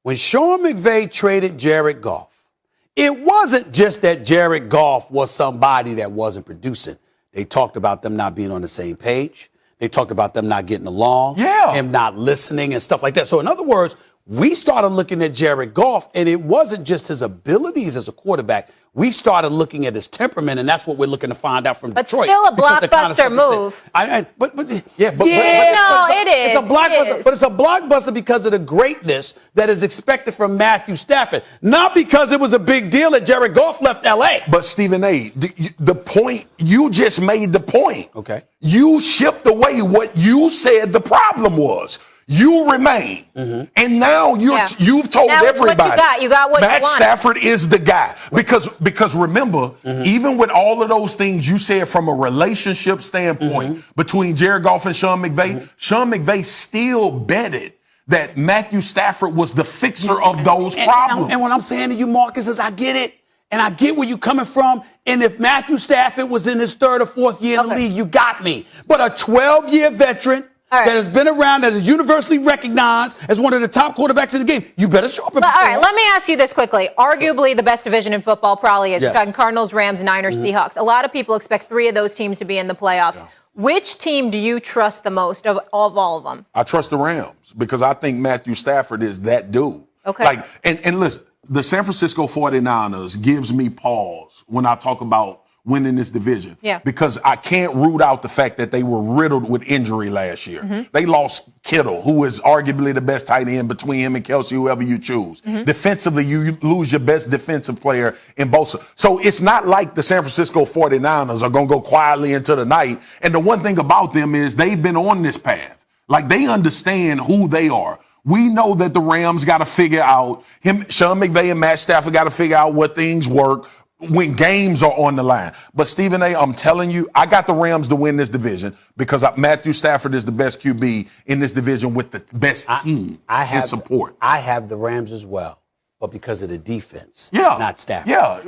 When Sean McVay traded Jared Goff, it wasn't just that Jared Goff was somebody that wasn't producing. They talked about them not being on the same page. They talked about them not getting along. Him not listening and stuff like that. So in other words, we started looking at Jared Goff, and it wasn't just his abilities as a quarterback. We started looking at his temperament, and that's what we're looking to find out from Detroit. But still a blockbuster move. It is. It's a blockbuster, but it's a blockbuster because of the greatness that is expected from Matthew Stafford, not because it was a big deal that Jared Goff left L.A. But Stephen A., the point you just made the point. Okay. You shipped away what you said the problem was. You remain, and now you've told everybody. You got what Matt you wanted. Stafford is the guy because remember, even with all of those things you said from a relationship standpoint between Jared Goff and Sean McVay still betted that Matthew Stafford was the fixer of those problems. And what I'm saying to you, Marcus, is I get it. And I get where you're coming from. And if Matthew Stafford was in his third or fourth year in the league, you got me. But a 12-year veteran that has been around, that is universally recognized as one of the top quarterbacks in the game, you better show up. All right, let me ask you this quickly. Arguably the best division in football probably is Cardinals, Rams, Niners, Seahawks. A lot of people expect 3 of those teams to be in the playoffs. Yeah. Which team do you trust the most of all of them? I trust the Rams because I think Matthew Stafford is that dude. Okay. And listen, the San Francisco 49ers gives me pause when I talk about winning this division. Yeah. Because I can't root out the fact that they were riddled with injury last year. They lost Kittle, who is arguably the best tight end between him and Kelsey, whoever you choose. Defensively, you lose your best defensive player in Bosa. So it's not like the San Francisco 49ers are going to go quietly into the night. And the one thing about them is they've been on this path. Like, they understand who they are. We know that the Rams got to figure out, Sean McVay and Matt Stafford got to figure out what things work when games are on the line. But Stephen A., I'm telling you, I got the Rams to win this division because Matthew Stafford is the best QB in this division with the best team and support. I have the Rams as well, but because of the defense, not Stafford. Yeah,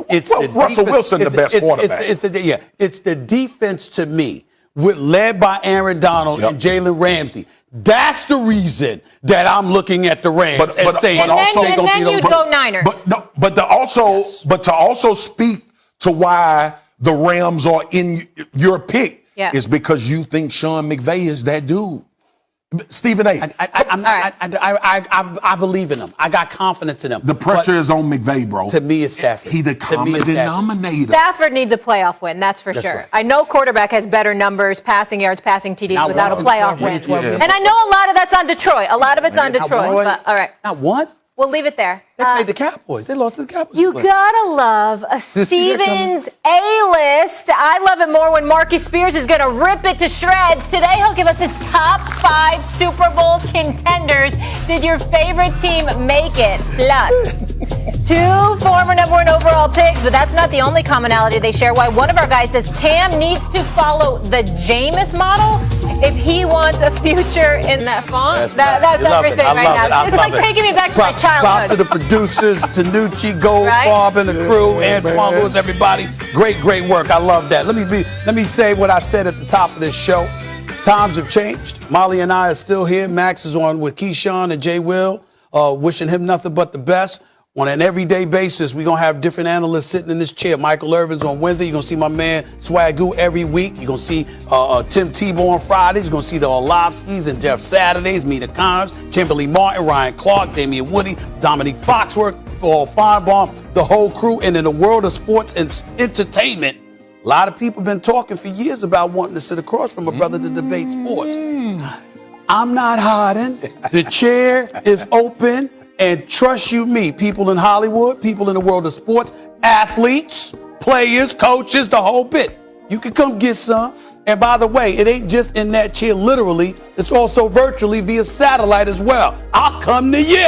Russell Wilson, the best quarterback. It's the defense to me, led by Aaron Donald and Jalen Ramsey. That's the reason that I'm looking at the Rams and saying, then you'd go Niners. But to also speak to why the Rams are in your pick is because you think Sean McVay is that dude. Stephen A. I believe in him. I got confidence in him. The pressure is on McVay, bro. To me, it's Stafford. He the common denominator. Stafford needs a playoff win, that's for sure. Right. I know quarterback has better numbers, passing yards, passing TDs without a playoff win. And I know a lot of that's on Detroit. A lot of it's on Detroit. But all right. Not one? We'll leave it there. They played the Cowboys. They lost to the Cowboys. You gotta love a Stevens A-list. I love it more when Marcus Spears is gonna rip it to shreds. Today he'll give us his top 5 Super Bowl contenders. Did your favorite team make it? Plus, 2 former #1 overall picks, but that's not the only commonality they share. Why one of our guys says Cam needs to follow the Jameis model if he wants a future in that font. That's everything right now. It's like taking me back to my childhood. Props to the producers, Tanucci, Goldfarb, and the crew, Antoine Lewis, everybody. Great work. I love that. Let me say what I said at the top of this show. Times have changed. Molly and I are still here. Max is on with Keyshawn and Jay Will, wishing him nothing but the best. On an everyday basis, we're going to have different analysts sitting in this chair. Michael Irvin's on Wednesday. You're going to see my man Swagu every week. You're going to see Tim Tebow on Fridays. You're going to see the Orlovskis and Jeff Saturdays, Mina Kimes, Kimberly Martin, Ryan Clark, Damian Woody, Dominique Foxworth, Paul Feinbaum, the whole crew. And in the world of sports and entertainment, a lot of people have been talking for years about wanting to sit across from a brother to debate sports. I'm not hiding. The chair is open. And trust you me, people in Hollywood, people in the world of sports, athletes, players, coaches, the whole bit. You can come get some. And by the way, it ain't just in that chair literally. It's also virtually via satellite as well. I'll come to you.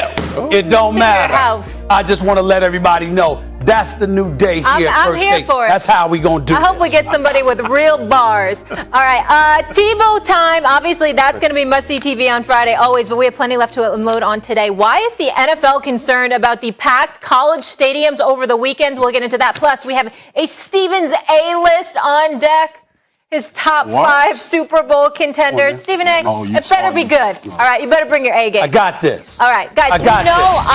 It don't matter. Your house. I just want to let everybody know that's the new day here at I'm First here Take. for it. That's how we going to do it. I hope we get somebody with real bars. All right, Tebow time. Obviously, that's going to be must-see TV on Friday always, but we have plenty left to unload on today. Why is the NFL concerned about the packed college stadiums over the weekend? We'll get into that. Plus, we have a Stevens A-list on deck. His top 5 Super Bowl contenders. Stephen A., it better be good. All right, you better bring your A game. I got this. All right, guys,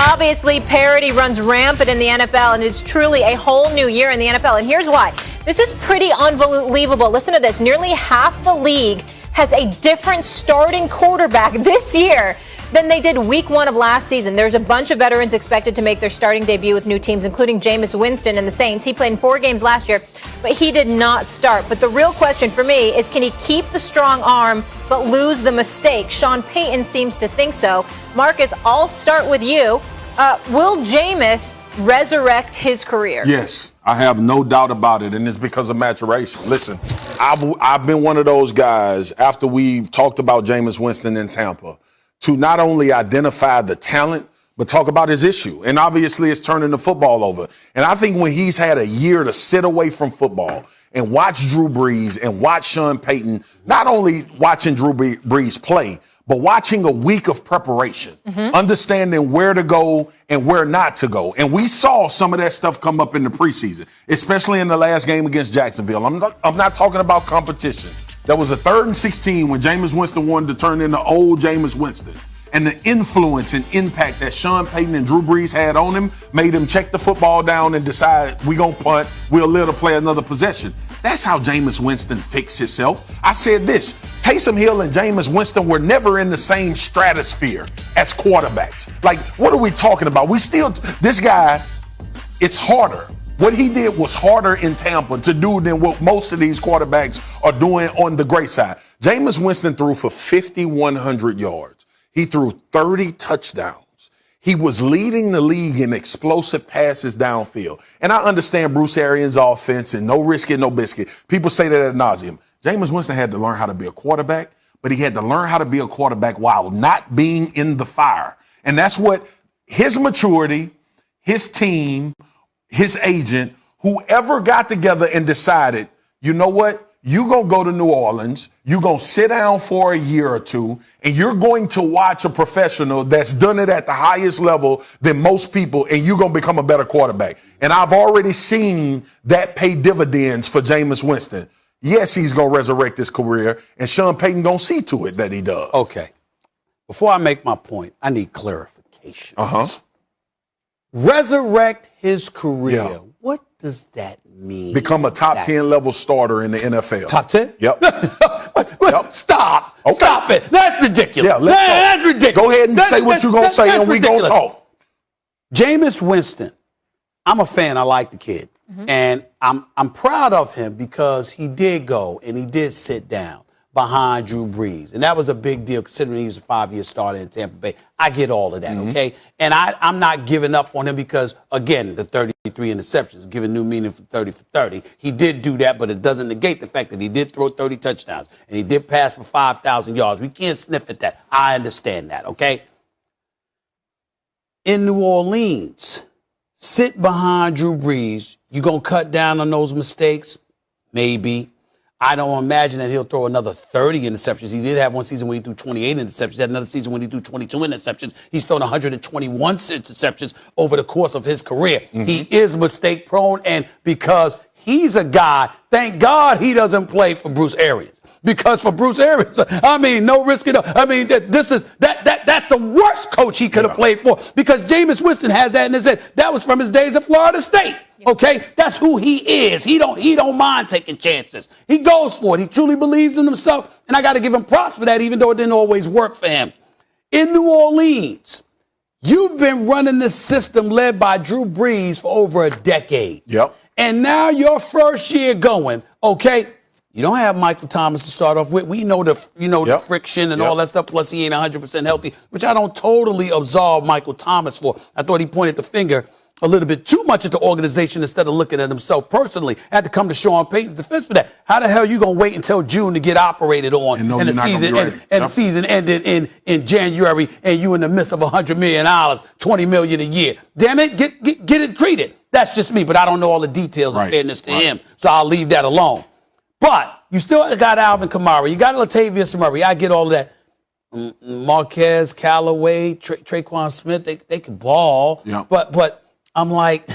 obviously parity runs rampant in the NFL, and it's truly a whole new year in the NFL. And here's why. This is pretty unbelievable. Listen to this. Nearly half the league has a different starting quarterback this year than they did week 1 of last season. There's a bunch of veterans expected to make their starting debut with new teams, including Jameis Winston and the Saints. He played in 4 games last year, but he did not start. But the real question for me is, can he keep the strong arm but lose the mistake? Sean Payton seems to think so. Marcus, I'll start with you. Will Jameis resurrect his career? Yes, I have no doubt about it, and it's because of maturation. Listen, I've been one of those guys, after we talked about Jameis Winston in Tampa, to not only identify the talent, but talk about his issue. And obviously it's turning the football over. And I think when he's had a year to sit away from football and watch Drew Brees and watch Sean Payton, not only watching Drew Brees play, but watching a week of preparation, understanding where to go and where not to go. And we saw some of that stuff come up in the preseason, especially in the last game against Jacksonville. I'm not talking about competition. There was a 3rd and 16 when Jameis Winston wanted to turn into old Jameis Winston. And the influence and impact that Sean Payton and Drew Brees had on him made him check the football down and decide, we're going to punt, we'll let him play another possession. That's how Jameis Winston fixed himself. I said this, Taysom Hill and Jameis Winston were never in the same stratosphere as quarterbacks. Like, what are we talking about? This guy, it's harder. What he did was harder in Tampa to do than what most of these quarterbacks are doing on the great side. Jameis Winston threw for 5,100 yards. He threw 30 touchdowns. He was leading the league in explosive passes downfield. And I understand Bruce Arians' offense and no risk it, no biscuit. People say that ad nauseum. Jameis Winston had to learn how to be a quarterback, but he had to learn how to be a quarterback while not being in the fire. And that's what his maturity, his team, his agent, whoever got together and decided, you know what? You're going to go to New Orleans, you're going to sit down for a year or two, and you're going to watch a professional that's done it at the highest level than most people, and you're going to become a better quarterback. And I've already seen that pay dividends for Jameis Winston. Yes, he's going to resurrect his career, and Sean Payton going to see to it that he does. Okay. Before I make my point, I need clarification. Resurrect his career. Yeah. What does that mean? Become a top 10 level starter in the NFL. Top 10? Yep. Stop. Okay. Stop it. That's ridiculous. Yeah, That's ridiculous. Go ahead and say what you're going to say, and we're going to talk. Jameis Winston, I'm a fan. I like the kid. And I'm proud of him because he did go and he did sit down. behind Drew Brees. And that was a big deal considering he was a 5-year starter in Tampa Bay. I get all of that, okay? And I'm not giving up on him because, again, the 33 interceptions, giving new meaning for 30 for 30. He did do that, but it doesn't negate the fact that he did throw 30 touchdowns and he did pass for 5,000 yards. We can't sniff at that. I understand that, okay? In New Orleans, sit behind Drew Brees. You going to cut down on those mistakes? Maybe. I don't imagine that he'll throw another 30 interceptions. He did have one season where he threw 28 interceptions. He had another season when he threw 22 interceptions. He's thrown 121 interceptions over the course of his career. He is mistake prone, and because he's a guy, thank God he doesn't play for Bruce Arians. Because for Bruce Arians, I mean, no risk at all. I mean, that's the worst coach he could have played for because Jameis Winston has that in his head. That was from his days at Florida State. Okay, that's who he is. He don't mind taking chances. He goes for it. He truly believes in himself, and I got to give him props for that, even though it didn't always work for him. In New Orleans, you've been running this system led by Drew Brees for over a decade. Yep. And now your first year going, okay, you don't have Michael Thomas to start off with. We know the the friction and all that stuff. Plus, he ain't 100% healthy, which I don't totally absolve Michael Thomas for. I thought he pointed the finger a little bit too much at the organization instead of looking at himself personally. Had to come to Sean Payton's defense for that. How the hell are you going to wait until June to get operated on? And the season ended in January, and you in the midst of $100 million, $20 million a year. Damn it, get it treated. That's just me, but I don't know all the details of fairness to him, so I'll leave that alone. But you still got Alvin Kamara. You got Latavius Murray. I get all of that. Marquez, Callaway, Traquan Smith, they can ball. Yeah. But I'm like,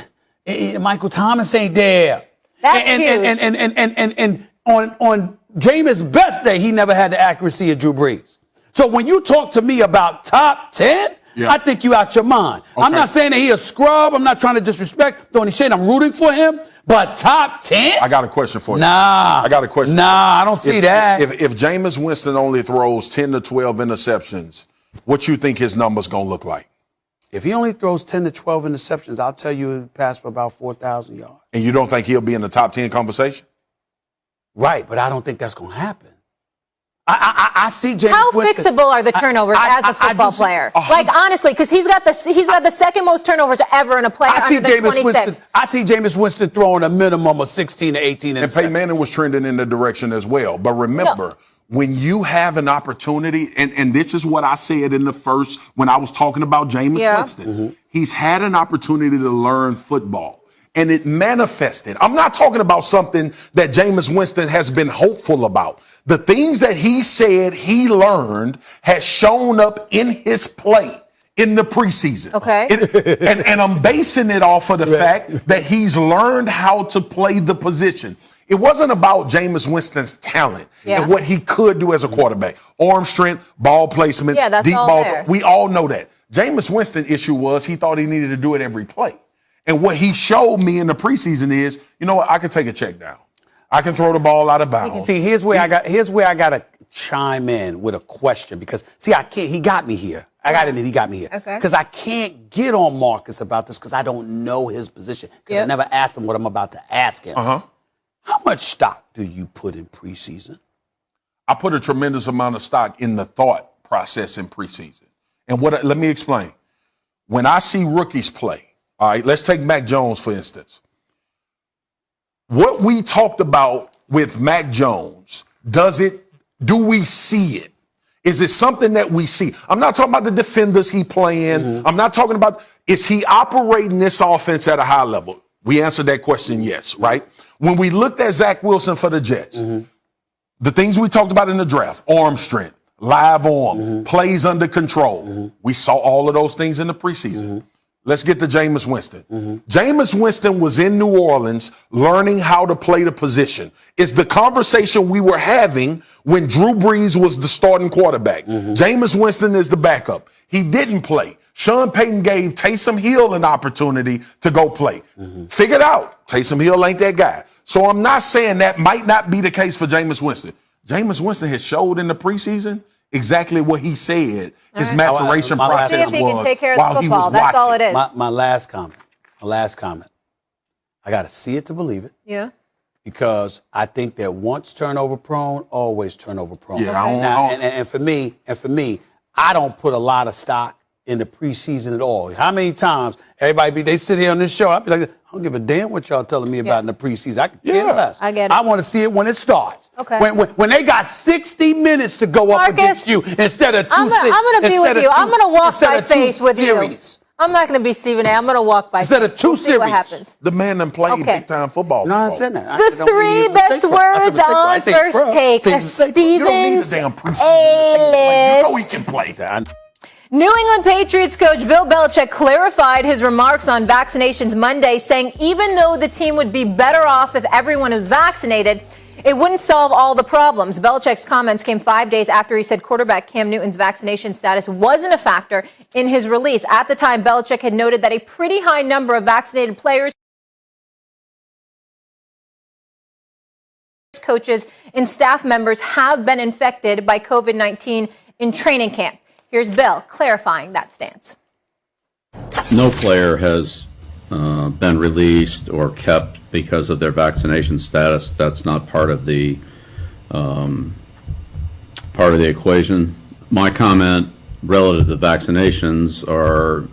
Michael Thomas ain't there. That's huge. And on Jameis' best day, he never had the accuracy of Drew Brees. So when you talk to me about top 10, I think you out your mind. Okay. I'm not saying that he a scrub. I'm not trying to disrespect Tony Shane. I'm rooting for him. But top 10? I got a question for you. Nah. I got a question. Nah, I don't see that. If Jameis Winston only throws 10 to 12 interceptions, what you think his number's going to look like? If he only throws 10 to 12 interceptions, I'll tell you he'll pass for about 4,000 yards. And you don't think he'll be in the top 10 conversation? Right, but I don't think that's going to happen. I see Jameis How Winston. fixable are the turnovers as a football player? Like, honestly, because he's got the second most turnovers ever in a player under the 26. I see Jameis Winston throwing a minimum of 16 to 18 and Peyton Manning was trending in the direction as well. But remember, when you have an opportunity, and this is what I said in the first, when I was talking about Jameis Winston, he's had an opportunity to learn football. And it manifested. I'm not talking about something that Jameis Winston has been hopeful about. The things that he said he learned has shown up in his play in the preseason. Okay. And I'm basing it off of the fact that he's learned how to play the position. It wasn't about Jameis Winston's talent and what he could do as a quarterback. Arm strength, ball placement, deep ball. There. We all know that. Jameis Winston's issue was he thought he needed to do it every play. And what he showed me in the preseason is, you know what, I can take a check down. I can throw the ball out of bounds. See, here's where I got to chime in with a question because, see, I can't. He got me here. I got to admit, he got me here. Okay. Because I can't get on Marcus about this because I don't know his position. Because I never asked him what I'm about to ask him. How much stock do you put in preseason? I put a tremendous amount of stock in the thought process in preseason. And let me explain. When I see rookies play, all right, let's take Mac Jones, for instance. What we talked about with Mac Jones, do we see it? Is it something that we see? I'm not talking about the defenders he playing. I'm not talking about, is he operating this offense at a high level? We answered that question, yes, right? When we looked at Zach Wilson for the Jets, the things we talked about in the draft, arm strength, live arm, plays under control, we saw all of those things in the preseason. Let's get to Jameis Winston. Jameis Winston was in New Orleans learning how to play the position. It's the conversation we were having when Drew Brees was the starting quarterback. Jameis Winston is the backup. He didn't play. Sean Payton gave Taysom Hill an opportunity to go play. Figured out Taysom Hill ain't that guy. So I'm not saying that might not be the case for Jameis Winston. Jameis Winston has showed in the preseason exactly what he said his maturation process was. See if he can take care of the football. That's all it is. My last comment. I got to see it to believe it. Yeah. because I think that once turnover prone, always turnover prone. Yeah, I don't. And for me, I don't put a lot of stock in the preseason at all. How many times they sit here on this show, I'll be like, I don't give a damn what y'all telling me about in the preseason. I can care less. I get it. I want to see it when it starts. Okay. When they got 60 minutes to go up against you instead of 2 I'm going to be with you. I'm going to walk by faith with you. I'm not going to be Stephen A. I'm going to walk by instead of 2 series. See what happens. The man done played big-time football. No, I said that. The 3 best words on First Take. Stephen's A-list. You know he can play. New England Patriots coach Bill Belichick clarified his remarks on vaccinations Monday, saying even though the team would be better off if everyone was vaccinated, it wouldn't solve all the problems. Belichick's comments came 5 days after he said quarterback Cam Newton's vaccination status wasn't a factor in his release. At the time, Belichick had noted that a pretty high number of vaccinated players, coaches, and staff members have been infected by COVID-19 in training camp. Here's Bill clarifying that stance. No player has been released or kept because of their vaccination status. That's not part of the equation. My comment relative to vaccinations are,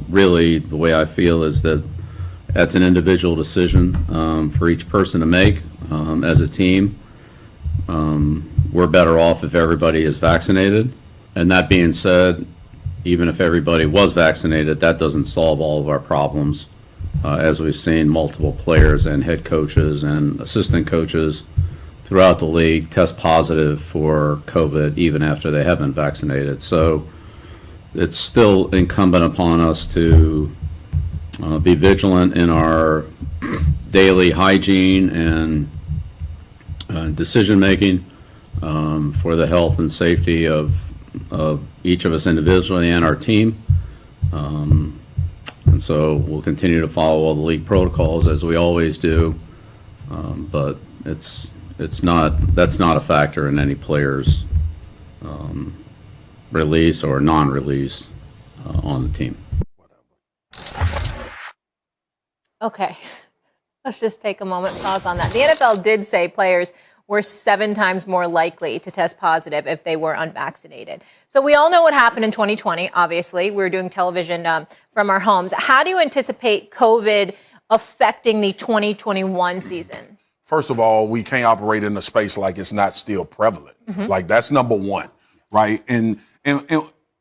really the way I feel is that that's an individual decision for each person to make. As a team, we're better off if everybody is vaccinated. And that being said, even if everybody was vaccinated, that doesn't solve all of our problems. As we've seen, multiple players and head coaches and assistant coaches throughout the league test positive for COVID even after they have been vaccinated. So it's still incumbent upon us to be vigilant in our daily hygiene and decision making for the health and safety of each of us individually and our team. And so we'll continue to follow all the league protocols as we always do. But that's not a factor in any player's release or non-release on the team. Okay. Let's just take a moment, pause on that. The NFL did say players were 7 times more likely to test positive if they were unvaccinated. So we all know what happened in 2020, obviously. We were doing television from our homes. How do you anticipate COVID affecting the 2021 season? First of all, we can't operate in a space like it's not still prevalent. Like, that's number one, right? And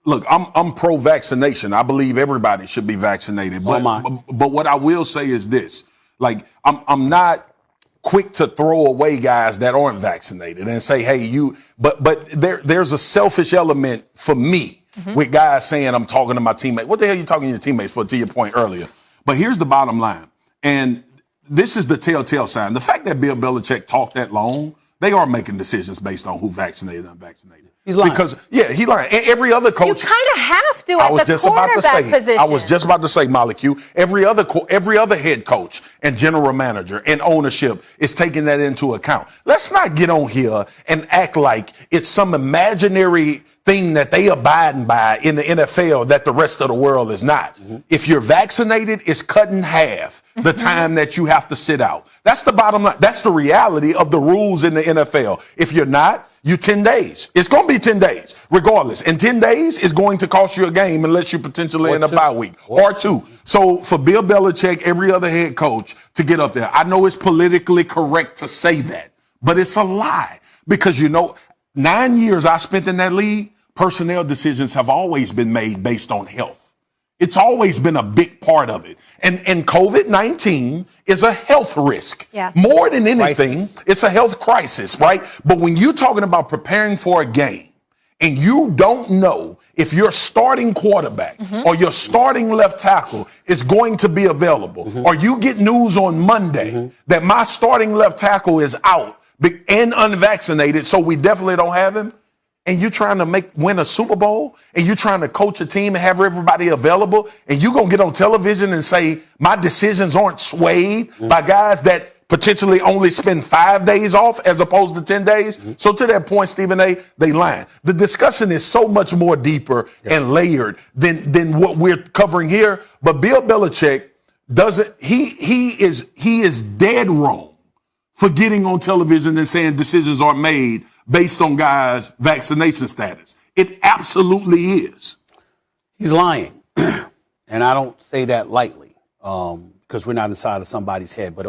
look, I'm pro-vaccination. I believe everybody should be vaccinated. But what I will say is this. Like, I'm not quick to throw away guys that aren't vaccinated and say, hey, but there's a selfish element for me with guys saying I'm talking to my teammates. What the hell are you talking to your teammates for, to your point earlier? But here's the bottom line. And this is the telltale sign. The fact that Bill Belichick talked that long, they are making decisions based on who vaccinated and unvaccinated. He's lying. Because, he lying. And every other coach. You kind of have to at the quarterback position. I was just about to say, Molecule, every other head coach and general manager and ownership is taking that into account. Let's not get on here and act like it's some imaginary thing that they abiding by in the NFL that the rest of the world is not. If you're vaccinated, it's cut in half the time that you have to sit out. That's the bottom line. That's the reality of the rules in the NFL. If you're not, you 10 days. It's going to be 10 days, regardless. And 10 days is going to cost you a game unless you potentially in a bye week or 2. So for Bill Belichick, every other head coach to get up there, I know it's politically correct to say that, but it's a lie. Because, 9 years I spent in that league, personnel decisions have always been made based on health. It's always been a big part of it. And COVID-19 is a health risk. Yeah. More than anything, it's a health crisis, right? But when you're talking about preparing for a game and you don't know if your starting quarterback or your starting left tackle is going to be available, or you get news on Monday that my starting left tackle is out and unvaccinated, so we definitely don't have him, and you're trying to win a Super Bowl, and you're trying to coach a team and have everybody available, and you're going to get on television and say, my decisions aren't swayed by guys that potentially only spend 5 days off as opposed to 10 days. So to that point, Stephen A., they lying. The discussion is so much more deeper and layered than what we're covering here. But Bill Belichick he is dead wrong for getting on television and saying decisions are made based on guys' vaccination status. It absolutely is. He's lying. And I don't say that lightly because we're not inside of somebody's head. But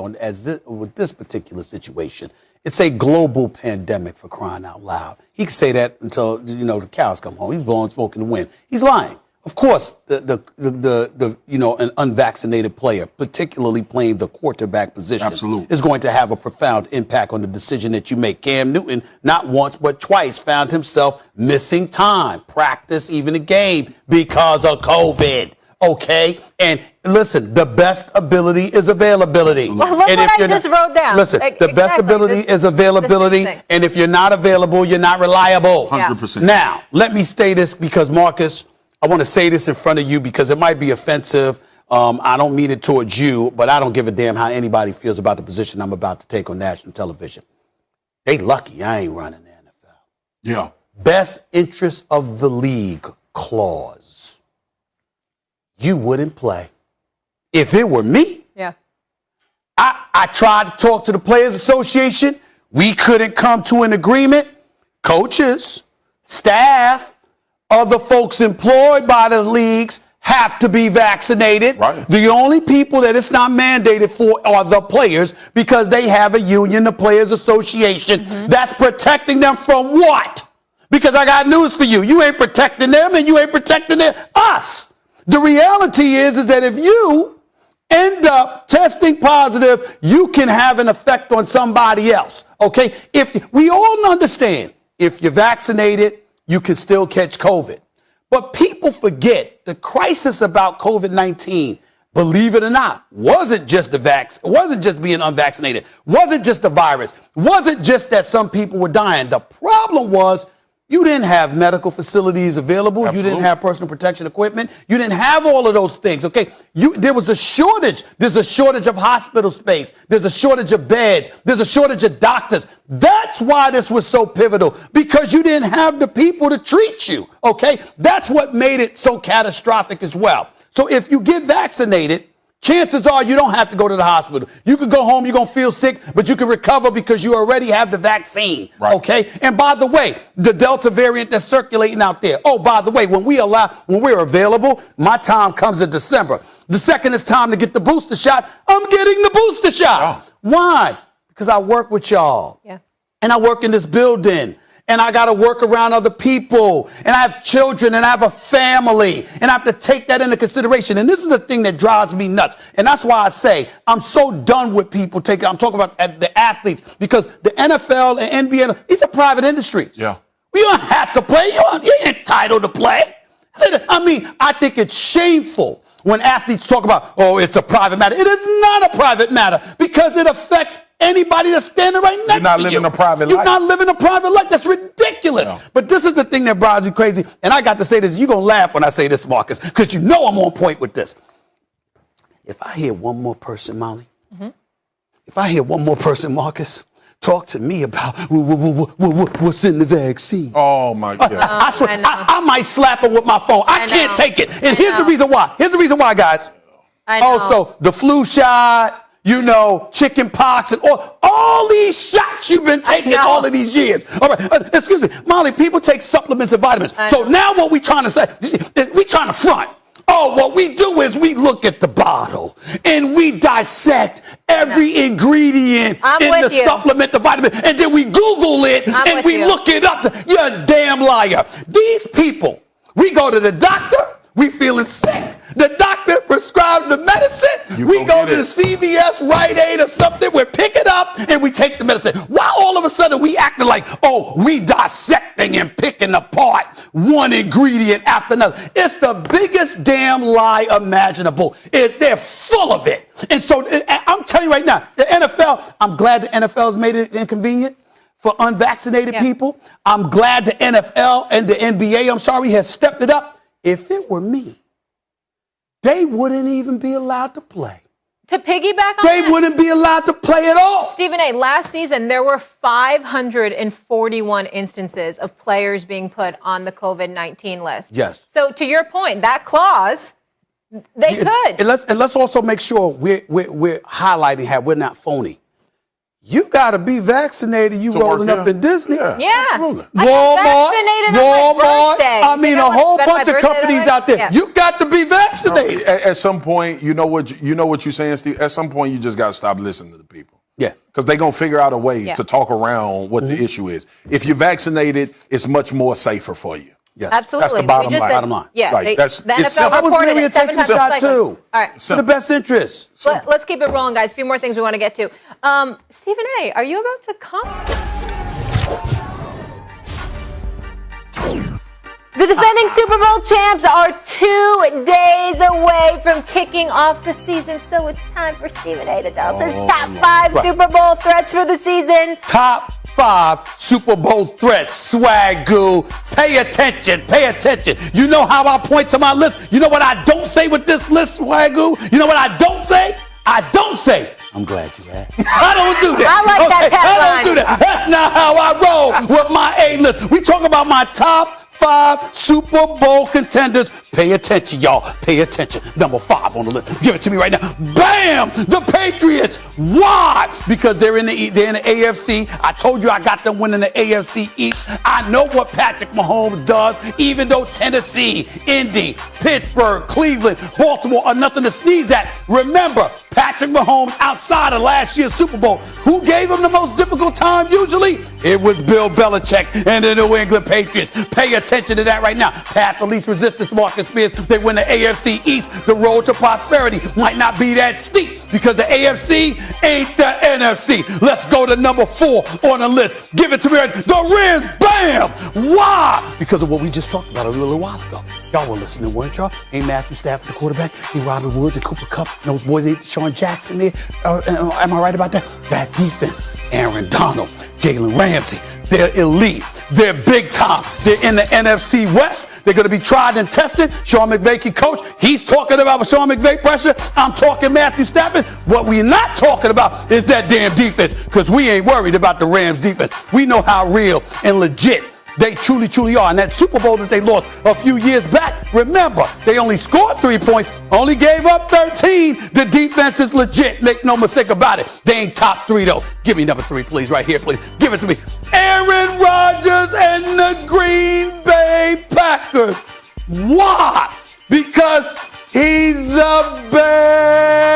with this particular situation, it's a global pandemic, for crying out loud. He can say that until, the cows come home. He's blowing smoke in the wind. He's lying. Of course, an unvaccinated player, particularly playing the quarterback position, Absolutely. is going to have a profound impact on the decision that you make. Cam Newton, not once but twice, found himself missing time, practice, even a game because of COVID. Okay? And listen, the best ability is availability. Well, look and what I just wrote down. Listen, the best ability is availability. And if you're not available, you're not reliable. 100%. Now, let me say this because, Marcus, I want to say this in front of you because it might be offensive. I don't mean it towards you, but I don't give a damn how anybody feels about the position I'm about to take on national television. They lucky I ain't running the NFL. Yeah. Best interest of the league clause. You wouldn't play. If it were me, yeah. I tried to talk to the Players Association. We couldn't come to an agreement. Coaches, staff, other folks employed by the leagues have to be vaccinated. Right. The only people that it's not mandated for are the players because they have a union, the Players Association, that's protecting them from what? Because I got news for you. You ain't protecting them and you ain't protecting us. The reality is that if you end up testing positive, you can have an effect on somebody else. Okay? If we all understand, if you're vaccinated, you can still catch COVID. But people forget the crisis about COVID-19, believe it or not, wasn't just wasn't just being unvaccinated, wasn't just the virus, wasn't just that some people were dying. The problem was you didn't have medical facilities available. Absolutely. You didn't have personal protection equipment. You didn't have all of those things, okay? There was a shortage. There's a shortage of hospital space. There's a shortage of beds. There's a shortage of doctors. That's why this was so pivotal, because you didn't have the people to treat you, okay? That's what made it so catastrophic as well. So if you get vaccinated, chances are you don't have to go to the hospital. You could go home, you're going to feel sick, but you can recover because you already have the vaccine, right. Okay? And by the way, the Delta variant that's circulating out there. Oh, by the way, when we're available, my time comes in December. The second it's time to get the booster shot, I'm getting the booster shot. Oh. Why? Because I work with y'all. Yeah. And I work in this building. And I got to work around other people. And I have children and I have a family. And I have to take that into consideration. And this is the thing that drives me nuts. And that's why I say I'm so done with people I'm talking about the athletes, because the NFL and NBA, it's a private industry. Yeah. You don't have to play. You ain't entitled to play. I mean, I think it's shameful when athletes talk about, oh, it's a private matter. It is not a private matter because it affects anybody that's standing right next to you. You're not living a private life. You're not living a private life. That's ridiculous. No. But this is the thing that drives me crazy. And I got to say this. You're going to laugh when I say this, Marcus, because you know I'm on point with this. If I hear one more person, Molly, if I hear one more person, Marcus, talk to me about what's in the vaccine. Oh, my God. I swear, I might slap him with my phone. I can't take it. And here's the reason why. Here's the reason why, guys. Also, the flu shot, chicken pox, and all these shots you've been taking all of these years. All right, excuse me, Molly, people take supplements and vitamins. So now what we trying to say, we trying to front. Oh, what we do is we look at the bottle and we dissect every ingredient in the supplement, the vitamin, and then we Google it and we look it up. You're a damn liar. These people, we go to the doctor, we feeling sick. The doctor prescribes the medicine. We go to the CVS, Rite Aid, or something. We pick it up and we take the medicine. Why all of a sudden we acting like, we dissecting and picking apart one ingredient after another? It's the biggest damn lie imaginable. They're full of it. And so I'm telling you right now, the NFL, I'm glad the NFL has made it inconvenient for unvaccinated people. I'm glad the NFL and the NBA, has stepped it up. If it were me, they wouldn't even be allowed to play. To piggyback on They wouldn't be allowed to play at all. Stephen A., last season, there were 541 instances of players being put on the COVID-19 list. Yes. So to your point, that clause, they could. And let's also make sure we're highlighting how we're not phony. You got to be vaccinated. You rolling up in Disney. Yeah. Absolutely. Walmart. I mean, a whole bunch of companies out there. Yeah. You got to be vaccinated. At some point, you know what you're saying, Steve? At some point, you just got to stop listening to the people. Yeah. Because they're going to figure out a way to talk around what the issue is. If you're vaccinated, it's much more safer for you. Yes. Absolutely. That's the bottom line. Yeah. Right. The NFL reported it 7 times a cycle. Too. All right. For the best interest. Let's keep it rolling, guys. A few more things we want to get to. Stephen A., are you about to come? The defending Super Bowl champs are 2 days away from kicking off the season, so it's time for Stephen A. to tell us his top 5 Super Bowl threats for the season. Top 5 Super Bowl threats. Swagu. Pay attention. Pay attention. You know how I point to my list? You know what I don't say with this list, Swagu? You know what I don't say? I don't say, I'm glad you asked. I don't do that. I like that tagline. I don't do that. That's not how I roll with my A-list. We talk about my top 5 Super Bowl contenders. Pay attention, y'all. Pay attention. Number 5 on the list. Give it to me right now. Bam! The Patriots. Why? Because they're in the AFC. I told you I got them winning the AFC East. I know what Patrick Mahomes does, even though Tennessee, Indy, Pittsburgh, Cleveland, Baltimore are nothing to sneeze at. Remember, Patrick Mahomes outside of last year's Super Bowl, who gave him the most difficult time usually? It was Bill Belichick and the New England Patriots. Pay attention to that right now. Path of least resistance, Marcus Spears. They win the AFC East. The road to prosperity might not be that steep because the AFC ain't the NFC. Let's go to number 4 on the list. Give it to me. The Rams. Bam! Why? Because of what we just talked about a little while ago. Y'all were listening, weren't y'all? Ain't Matthew Stafford, the quarterback? Ain't Robert Woods and Cooper Kupp? Those boys ain't Sean Jackson there? Am I right about that? That defense. Aaron Donald, Jalen Ramsey. They're elite. They're big time. They're in the NFC West. They're going to be tried and tested. Sean McVay can coach. He's talking about Sean McVay pressure. I'm talking Matthew Stafford. What we're not talking about is that damn defense, because we ain't worried about the Rams defense. We know how real and legit they truly, truly are. And that Super Bowl that they lost a few years back, remember, they only scored 3 points, only gave up 13. The defense is legit. Make no mistake about it. They ain't top 3, though. Give me number 3, please, right here, please. Give it to me. Aaron Rodgers and the Green Bay Packers. Why? Because he's a bad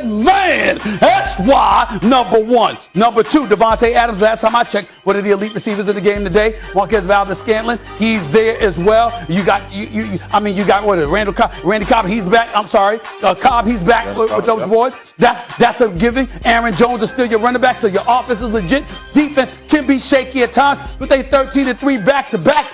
man. That's why, number 1. Number 2, Devontae Adams. Last time I checked, one of the elite receivers in the game today. Marquez Valdez-Scantling, he's there as well. You got, you got what? Randy Cobb, he's back. I'm sorry. Cobb, he's back with those boys. That's a giving. Aaron Jones is still your running back, so your offense is legit. Defense can be shaky at times, but they 13-3 back-to-back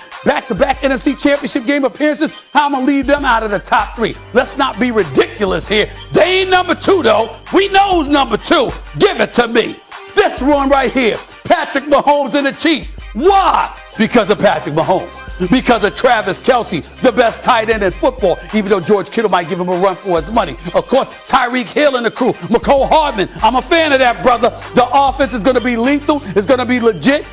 NFC Championship game appearances. How I'm going to leave them out of the top 3. Let's not be ridiculous here. They ain't number 2, though. We know who's number 2. Give it to me. This one right here. Patrick Mahomes and the Chiefs. Why? Because of Patrick Mahomes. Because of Travis Kelce, the best tight end in football, even though George Kittle might give him a run for his money. Of course, Tyreek Hill and the crew. McCole Hardman. I'm a fan of that, brother. The offense is going to be lethal. It's going to be legit.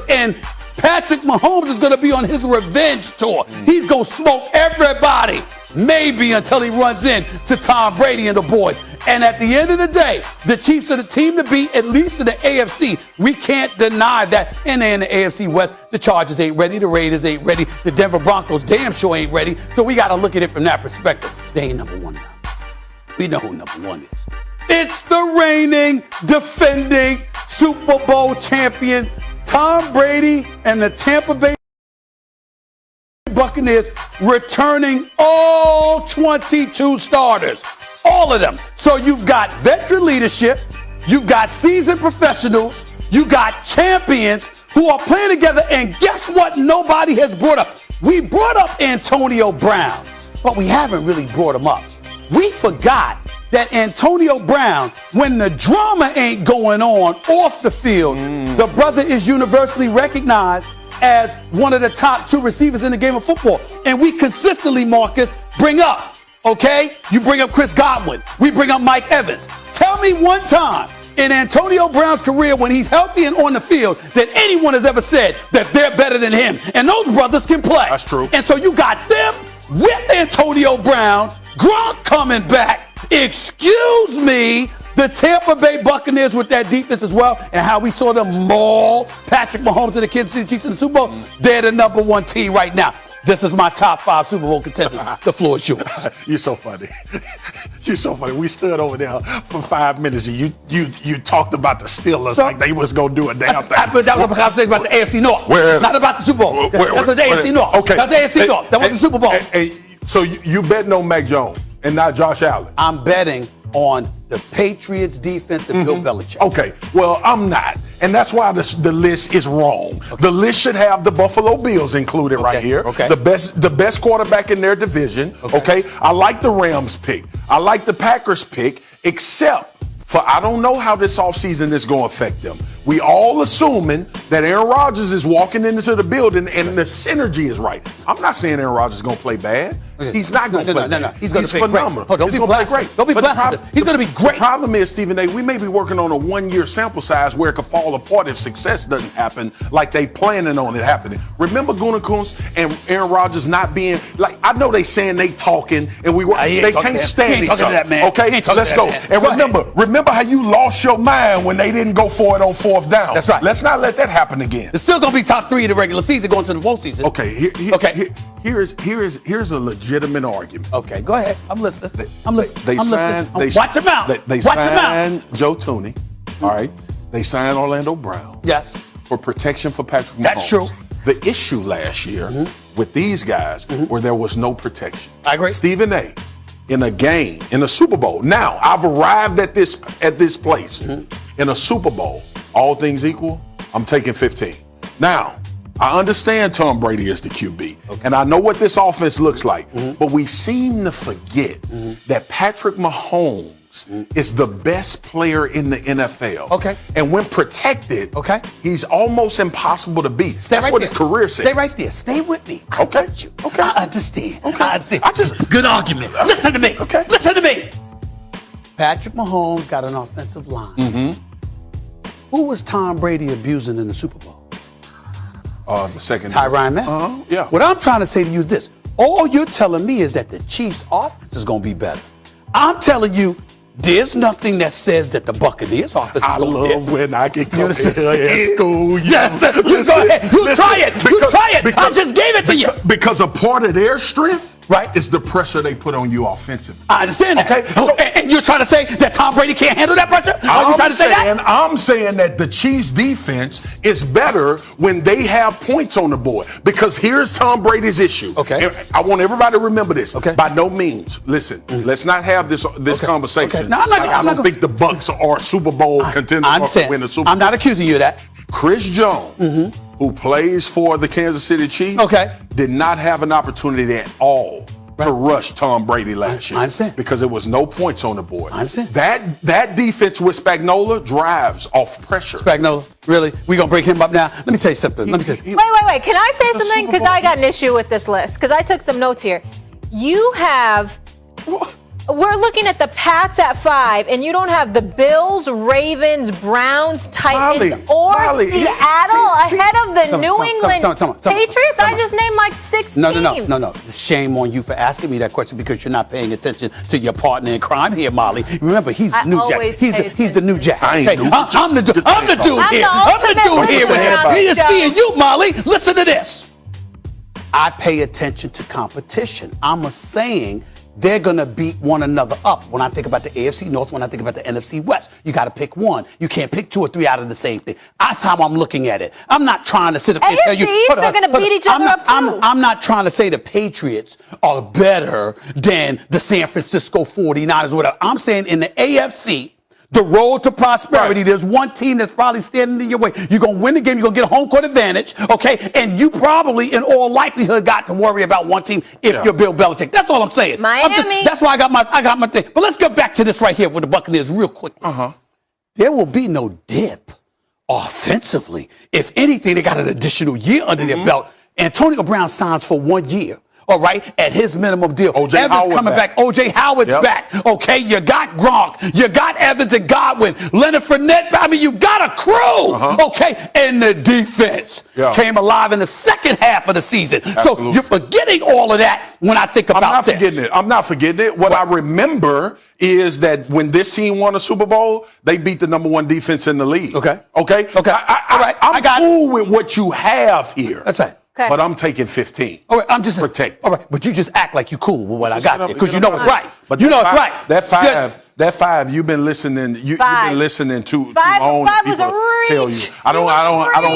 And Patrick Mahomes is going to be on his revenge tour. He's going to smoke everybody, maybe until he runs in to Tom Brady and the boys. And at the end of the day, the Chiefs are the team to beat, at least in the AFC. We can't deny that. And in the AFC West, the Chargers ain't ready. The Raiders ain't ready. The Denver Broncos damn sure ain't ready. So we got to look at it from that perspective. They ain't number 1 now. We know who number 1 is. It's the reigning, defending Super Bowl champion, Tom Brady and the Tampa Bay Buccaneers, returning all 22 starters. All of them. So you've got veteran leadership, you've got seasoned professionals, you got champions who are playing together, and guess what nobody has brought up? We brought up Antonio Brown, but we haven't really brought him up. We forgot that Antonio Brown, when the drama ain't going on off the field, the brother is universally recognized as one of the top 2 receivers in the game of football. And we consistently, Marcus, bring up, okay? You bring up Chris Godwin. We bring up Mike Evans. Tell me one time in Antonio Brown's career when he's healthy and on the field that anyone has ever said that they're better than him. And those brothers can play. That's true. And so you got them with Antonio Brown, Gronk coming back. Excuse me, The Tampa Bay Buccaneers with that defense as well, and how we saw them maul Patrick Mahomes and the Kansas City Chiefs in the Super Bowl, they're the #1 team right now. This is my top 5 Super Bowl contenders. The floor is yours. You're so funny. You're so funny. We stood over there for 5 minutes and you talked about the Steelers like they was gonna do a damn thing. But that was a conversation about the AFC North. Not about the Super Bowl. That's the AFC North. Okay. That's the AFC North. That wasn't the Super Bowl. So you betting on Mac Jones and not Josh Allen? I'm betting on the Patriots defense and Bill Belichick. Okay, well, I'm not. And that's why the list is wrong. Okay. The list should have the Buffalo Bills included right here. Okay. The best quarterback in their division. Okay. I like the Rams pick. I like the Packers pick, except for I don't know how this offseason is going to affect them. We all assuming that Aaron Rodgers is walking into the building and the synergy is right. I'm not saying Aaron Rodgers is going to play bad. He's not going to play bad. No. He's going to play phenomenal. Great. Don't be blasphemous. Don't be blasphemous. He's going to be great. The problem is, Stephen A., we may be working on a 1-year sample size where it could fall apart if success doesn't happen like they planning on it happening. Remember Gutekunst and Aaron Rodgers not being, like, I know they saying they talking and they can't stand each other. That, man. Okay, let's go. And remember how you lost your mind when they didn't go for it on 4th down. That's right. Let's not let that happen again. It's still going to be top 3 in the regular season going to the postseason. Okay, here's a legitimate argument. Okay, go ahead. I'm listening. They signed. Watch your mouth. They signed Joe Tooney. All right. They signed Orlando Brown. Yes. For protection for Patrick Mahomes. That's true. The issue last year with these guys where there was no protection. I agree. Stephen A., in a game, in a Super Bowl. Now, I've arrived at this place. In a Super Bowl, all things equal, I'm taking 15. Now, I understand Tom Brady is the QB, and I know what this offense looks like, but we seem to forget that Patrick Mahomes is the best player in the NFL. Okay. And when protected, he's almost impossible to beat. That's right what there. His career says. Stay right there. Stay with me. Okay. Okay. I understand. Okay. I understand. Good argument. Listen to me. Okay. Listen to me. Patrick Mahomes got an offensive line. Who was Tom Brady abusing in the Super Bowl? The second. Tyrann Mathieu. Yeah. What I'm trying to say to you is this. All you're telling me is that the Chiefs' offense is going to be better. I'm telling you, there's nothing that says that the Buccaneers' offense is going to be better. I love when I can come here and school you. Yes, you go ahead. You try it. I just gave it to you. Because a part of their strength, right, is the pressure they put on you offensively. I understand that. Okay. So, and you're trying to say that Tom Brady can't handle that pressure? Are you trying to say that? I'm saying that the Chiefs' defense is better when they have points on the board. Because here's Tom Brady's issue. Okay. And I want everybody to remember this. Okay. By no means, listen, let's not have this conversation. Okay. No, I don't think the Bucs are Super Bowl contenders or win the Super Bowl. I'm not accusing you of that. Chris Jones, who plays for the Kansas City Chiefs, did not have an opportunity at all to rush Tom Brady last year. I understand. Because there was no points on the board. I understand. That defense with Spagnuolo drives off pressure. Spagnuolo, really? We going to break him up now? Let me tell you something. Wait. Can I say something? Because I got an issue with this list. Because I took some notes here. You have... We're looking at the Pats at 5, and you don't have the Bills, Ravens, Browns, Titans, Seattle ahead of the New England Patriots? I just named like 6 teams. No. Shame on you for asking me that question because you're not paying attention to your partner in crime here, Molly. Remember, he's the new Jack. He's the new Jack. I'm the dude here. I'm the dude here with him. ESPN, you, Molly. Listen to this. I pay attention to competition. I'm saying they're going to beat one another up. When I think about the AFC North, when I think about the NFC West, you got to pick one. You can't pick 2 or 3 out of the same thing. That's how I'm looking at it. I'm not trying to sit up there and tell you. They're going to beat each other up too. I'm not trying to say the Patriots are better than the San Francisco 49ers or whatever. I'm saying in the AFC, the road to prosperity, there's one team that's probably standing in your way. You're going to win the game. You're going to get a home court advantage, okay? And you probably, in all likelihood, got to worry about one team if you're Bill Belichick. That's all I'm saying. Miami. That's why I got my thing. But let's get back to this right here with the Buccaneers real quick. There will be no dip offensively. If anything, they got an additional year under their belt. Antonio Brown signs for 1 year. all right, at his minimum deal. O.J. Evans Howard coming back. O.J. Howard's back. Okay, you got Gronk. You got Evans and Godwin. Leonard Fournette. I mean, you got a crew. Okay, and the defense came alive in the second half of the season. Absolutely. So you're forgetting all of that when I think about this. I'm not forgetting it. What I remember is that when this team won a Super Bowl, they beat the number 1 defense in the league. Okay. Okay. All right. I'm cool with what you have here. That's right. Okay. But I'm taking 15. All right, I'm just protect. All right, but you just act like you cool with what I got there because you know know it's right. But you know it's right. That five. You've been listening. You've been listening to Five own was people a tell you. I don't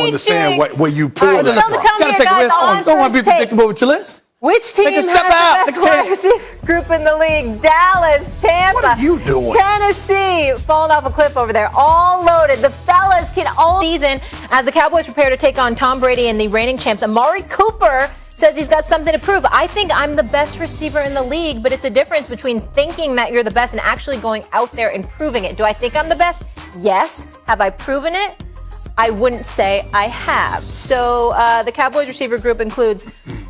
understand where you pull All right, that Bill, from. come Gotta here, take a guys, risk. on Don't want to be first take. predictable with your list. Which team Take a has step out. the best Take a wide receiver group in the league? Dallas, Tampa, What are you doing? Tennessee, falling off a cliff over there, all loaded. The fellas can all season as the Cowboys prepare to take on Tom Brady and the reigning champs. Amari Cooper says he's got something to prove. I think I'm the best receiver in the league, but it's a difference between thinking that you're the best and actually going out there and proving it. Do I think I'm the best? Yes. Have I proven it? I wouldn't say I have. So the Cowboys receiver group includes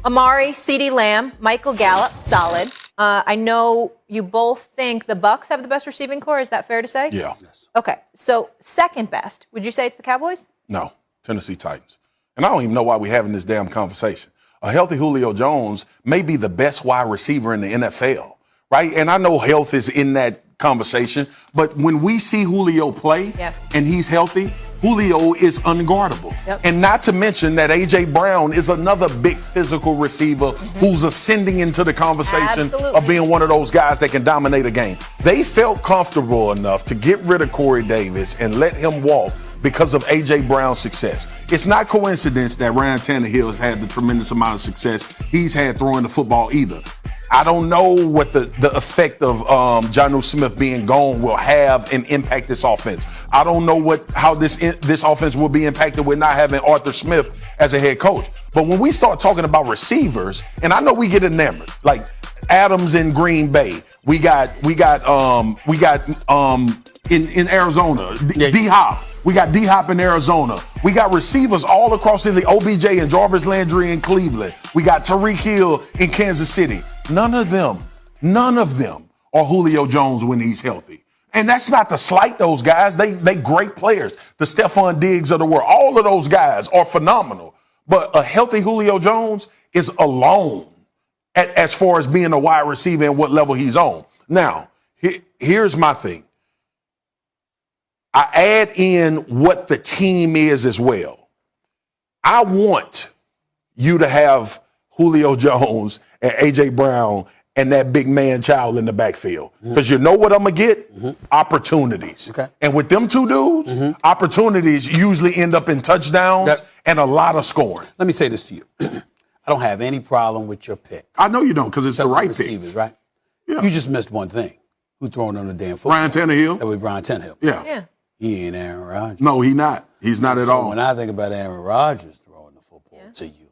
Amari, CeeDee Lamb, Michael Gallup, solid. I know you both think the Bucs have the best receiving core. Is that fair to say? Yeah. Okay. So second best, would you say it's the Cowboys? No, Tennessee Titans. And I don't even know why we're having this damn conversation. A healthy Julio Jones may be the best wide receiver in the NFL, right? And I know health is in that conversation, but when we see Julio play and he's healthy, Julio is unguardable. And not to mention that A.J. Brown is another big physical receiver who's ascending into the conversation of being one of those guys that can dominate a game. They felt comfortable enough to get rid of Corey Davis and let him walk because of A.J. Brown's success. It's not coincidence that Ryan Tannehill has had the tremendous amount of success he's had throwing the football either. I don't know what the effect of Jonnu Smith being gone will have and impact this offense. I don't know how this offense will be impacted with not having Arthur Smith as a head coach. But when we start talking about receivers, and I know we get enamored, like Adams in Green Bay, we got in Arizona, D-Hop. We got D-Hop in Arizona. We got receivers all across the OBJ and Jarvis Landry in Cleveland. We got Tyreek Hill in Kansas City. None of them are Julio Jones when he's healthy. And that's not to slight those guys. They great players. The Stephon Diggs of the world. All of those guys are phenomenal. But a healthy Julio Jones is alone as far as being a wide receiver and what level he's on. Now, here's my thing. I add in what the team is as well. I want you to have Julio Jones and A.J. Brown and that big man child in the backfield. Because you know what I'm going to get? Opportunities. Okay. And with them two dudes, opportunities usually end up in touchdowns and a lot of scoring. Let me say this to you. I don't have any problem with your pick. I know you don't because it's the right pick. Receivers, right? Yeah. You just missed one thing. Who throwing on the damn football? Ryan Tannehill. That was Ryan Tannehill. Yeah. He ain't Aaron Rodgers. No, he's not. He's not at all. When I think about Aaron Rodgers throwing the football to you,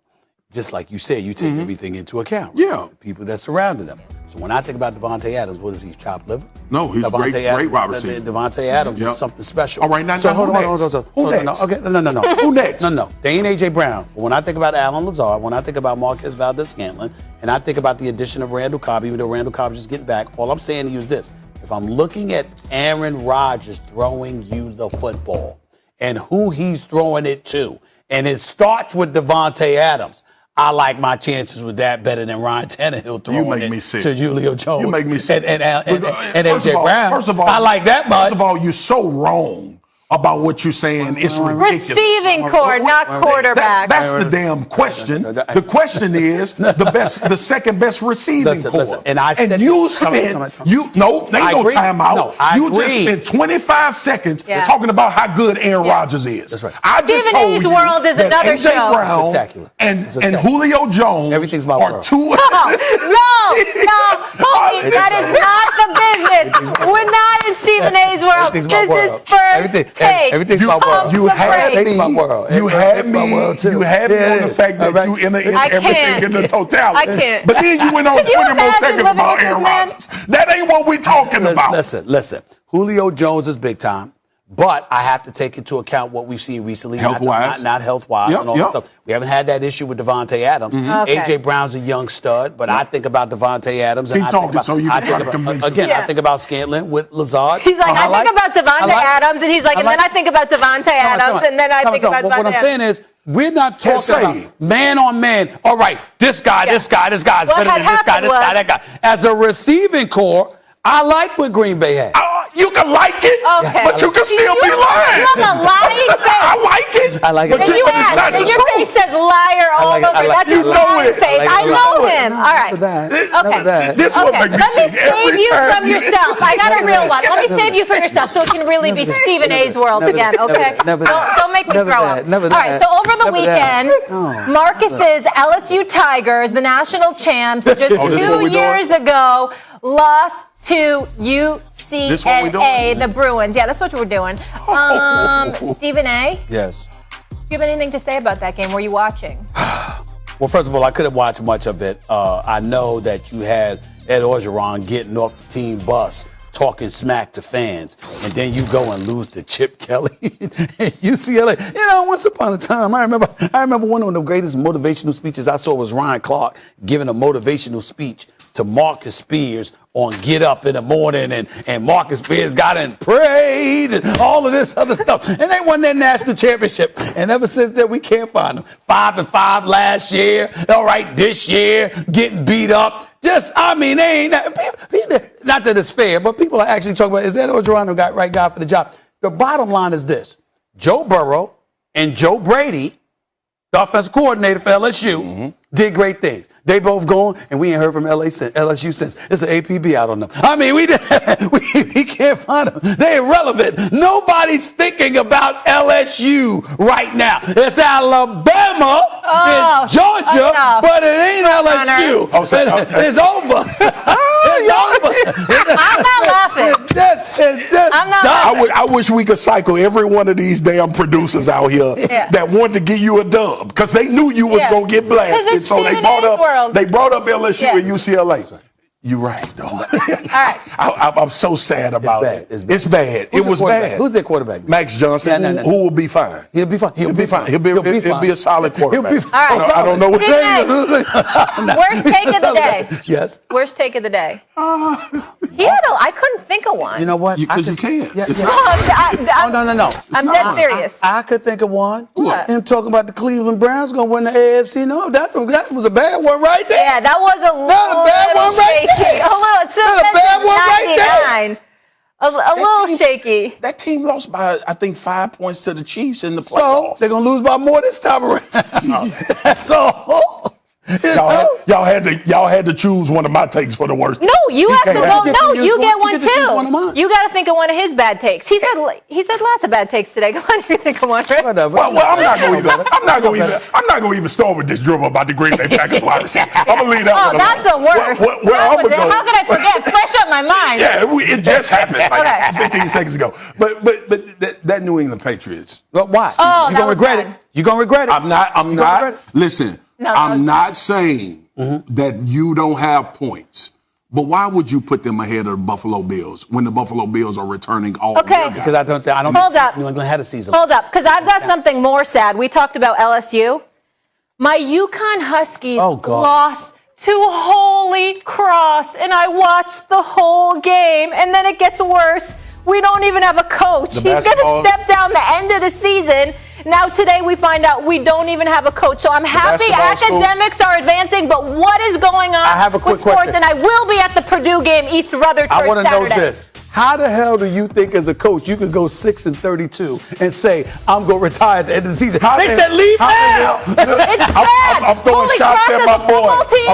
just like you said, you take everything into account. Right? Yeah. The people that surrounded him. So when I think about Devontae Adams, what is he, chopped liver? No, he's great wide receiver. Devontae Adams is something special. All right, now hold on. Who next? No. Who next? No. They ain't A.J. Brown. But when I think about Alan Lazard, when I think about Marquez Valdez-Scantling, and I think about the addition of Randall Cobb, even though Randall Cobb is just getting back, all I'm saying to you is this. If I'm looking at Aaron Rodgers throwing you the football and who he's throwing it to, and it starts with Devontae Adams, I like my chances with that better than Ryan Tannehill throwing it to Julio Jones. You make me sick. And A.J. Brown. First of all, I like that much. First of all, you're so wrong about what you're saying. It's ridiculous. Receiving core, not quarterback. That's the damn question. The question is the second best receiving core. And I said, you spent no timeout. You just spent 25 seconds talking about how good Aaron Rodgers is. That's right. I just Stephen told A's you world is that another A.J. show. Brown and Julio Jones Everything's my are world. two. No, homie, that is not the business. We're not in Stephen A's world. This is first take. Everything's my world. You had me on the fact that you in everything in the totality. I can't. But then you went on 20 more seconds about Aaron Rodgers. That ain't what we talking about. Listen. Julio Jones is big time. But I have to take into account what we've seen recently. Health-wise. Not health-wise Yep, and all that stuff. We haven't had that issue with Devontae Adams. Okay. A.J. Brown's a young stud, but I think about Devontae Adams. Keep I talking think about, so you can try to convince yourself. Again, I think about Scantling with Lazard. He's like, I think about Devontae Adams, and he's like, and then I think about Devontae Adams, and then I think about Devontae What I'm saying is, we're not talking about man on man. All right, this guy is better than this guy, that guy. As a receiving core, I like what Green Bay had. You can like it, but you can still be lying. You have a lying face. I like it. I like it. But it's not the your face truth. says liar all over. That's You a know lying it. face. I know him. All right. Okay. This will make me Let me sick every save you time from yourself. I got a real one. Let me save you from yourself so it can really be Stephen A's world again, okay? Don't make me throw up. All right, so over the weekend, Marcus's LSU Tigers, the national champs, just 2 years ago, lost to UCLA, the Bruins. Yeah, that's what we're doing. Stephen A? Yes. Do you have anything to say about that game? Were you watching? Well, first of all, I couldn't watch much of it. I know that you had Ed Orgeron getting off the team bus, talking smack to fans, and then you go and lose to Chip Kelly at UCLA. You know, once upon a time, I remember one of the greatest motivational speeches I saw was Ryan Clark giving a motivational speech to Marcus Spears on Get Up in the Morning, and Marcus Spears got in, prayed, and all of this other stuff. And they won their national championship. And ever since then, we can't find them. 5-5 last year. All right, this year, getting beat up. They ain't, not that it's fair, but people are actually talking about, is that Orgeron the right guy for the job? The bottom line is this. Joe Burrow and Joe Brady, the offensive coordinator for LSU, did great things. They both gone, and we ain't heard from LSU since. It's an APB out on them. We can't find them. They're irrelevant. Nobody's thinking about LSU right now. It's Alabama, it's Georgia, but it ain't LSU. It's over. It's over. I'm not laughing. I'm not laughing. I wish we could cycle every one of these damn producers out here that wanted to give you a dub because they knew you was gonna get blasted, so they brought up LSU and UCLA. You're right, though. All right. I'm so sad about it. It's bad. It was bad. Who's their quarterback? Max Johnson, who will be fine. He'll be fine. He'll be fine. He'll be a solid quarterback. All right, I don't know what Worst take of the day. Yes. Worst take of the day. I couldn't think of one. You know what? Because you can't. No. I'm dead serious. I could think of one. What? Him talking about the Cleveland Browns going to win the AFC. No, that was a bad one right there. Yeah, that was a bad one right shaky. A little. It's Not a bad one right there. A little shaky. That team lost by, I think, 5 points to the Chiefs in the So playoffs. they're going to lose by more this time around. That's all. Y'all had to choose one of my takes for the worst. No, you have to go. No, you get one You get to choose one of too. mine. You got to think of one of his bad takes. He said lots of bad takes today. Come on, you think of one, right? Whatever. Well, I'm not going to even start with this dribble about the Green Bay Packers wide receiver. I'm going to leave that one alone. That's the worst. How could I forget? Fresh up my mind. Yeah, it just happened 15 seconds ago. But that New England Patriots. But why? Oh, You're going to regret it. You're going to regret it. I'm not. Listen, No, I'm not saying that you don't have points. But why would you put them ahead of the Buffalo Bills when the Buffalo Bills are returning all of their guys? Because I don't Hold think up. New England had a season. Hold up, because I've got something more sad. We talked about LSU. My UConn Huskies lost to Holy Cross, and I watched the whole game, and then it gets worse. We don't even have a coach. He's going to step down the end of the season. Now today we find out we don't even have a coach. So I'm happy academics are advancing, but what is going on with sports? Question. And I will be at the Purdue game, East Rutherford, I want to know Saturday. this. How the hell do you think as a coach you could go 6-32 and say, I'm going to retire at the end of the season? They said leave now. It's sad. I'm throwing Holy shots Cross at as my a football boy. team. I'm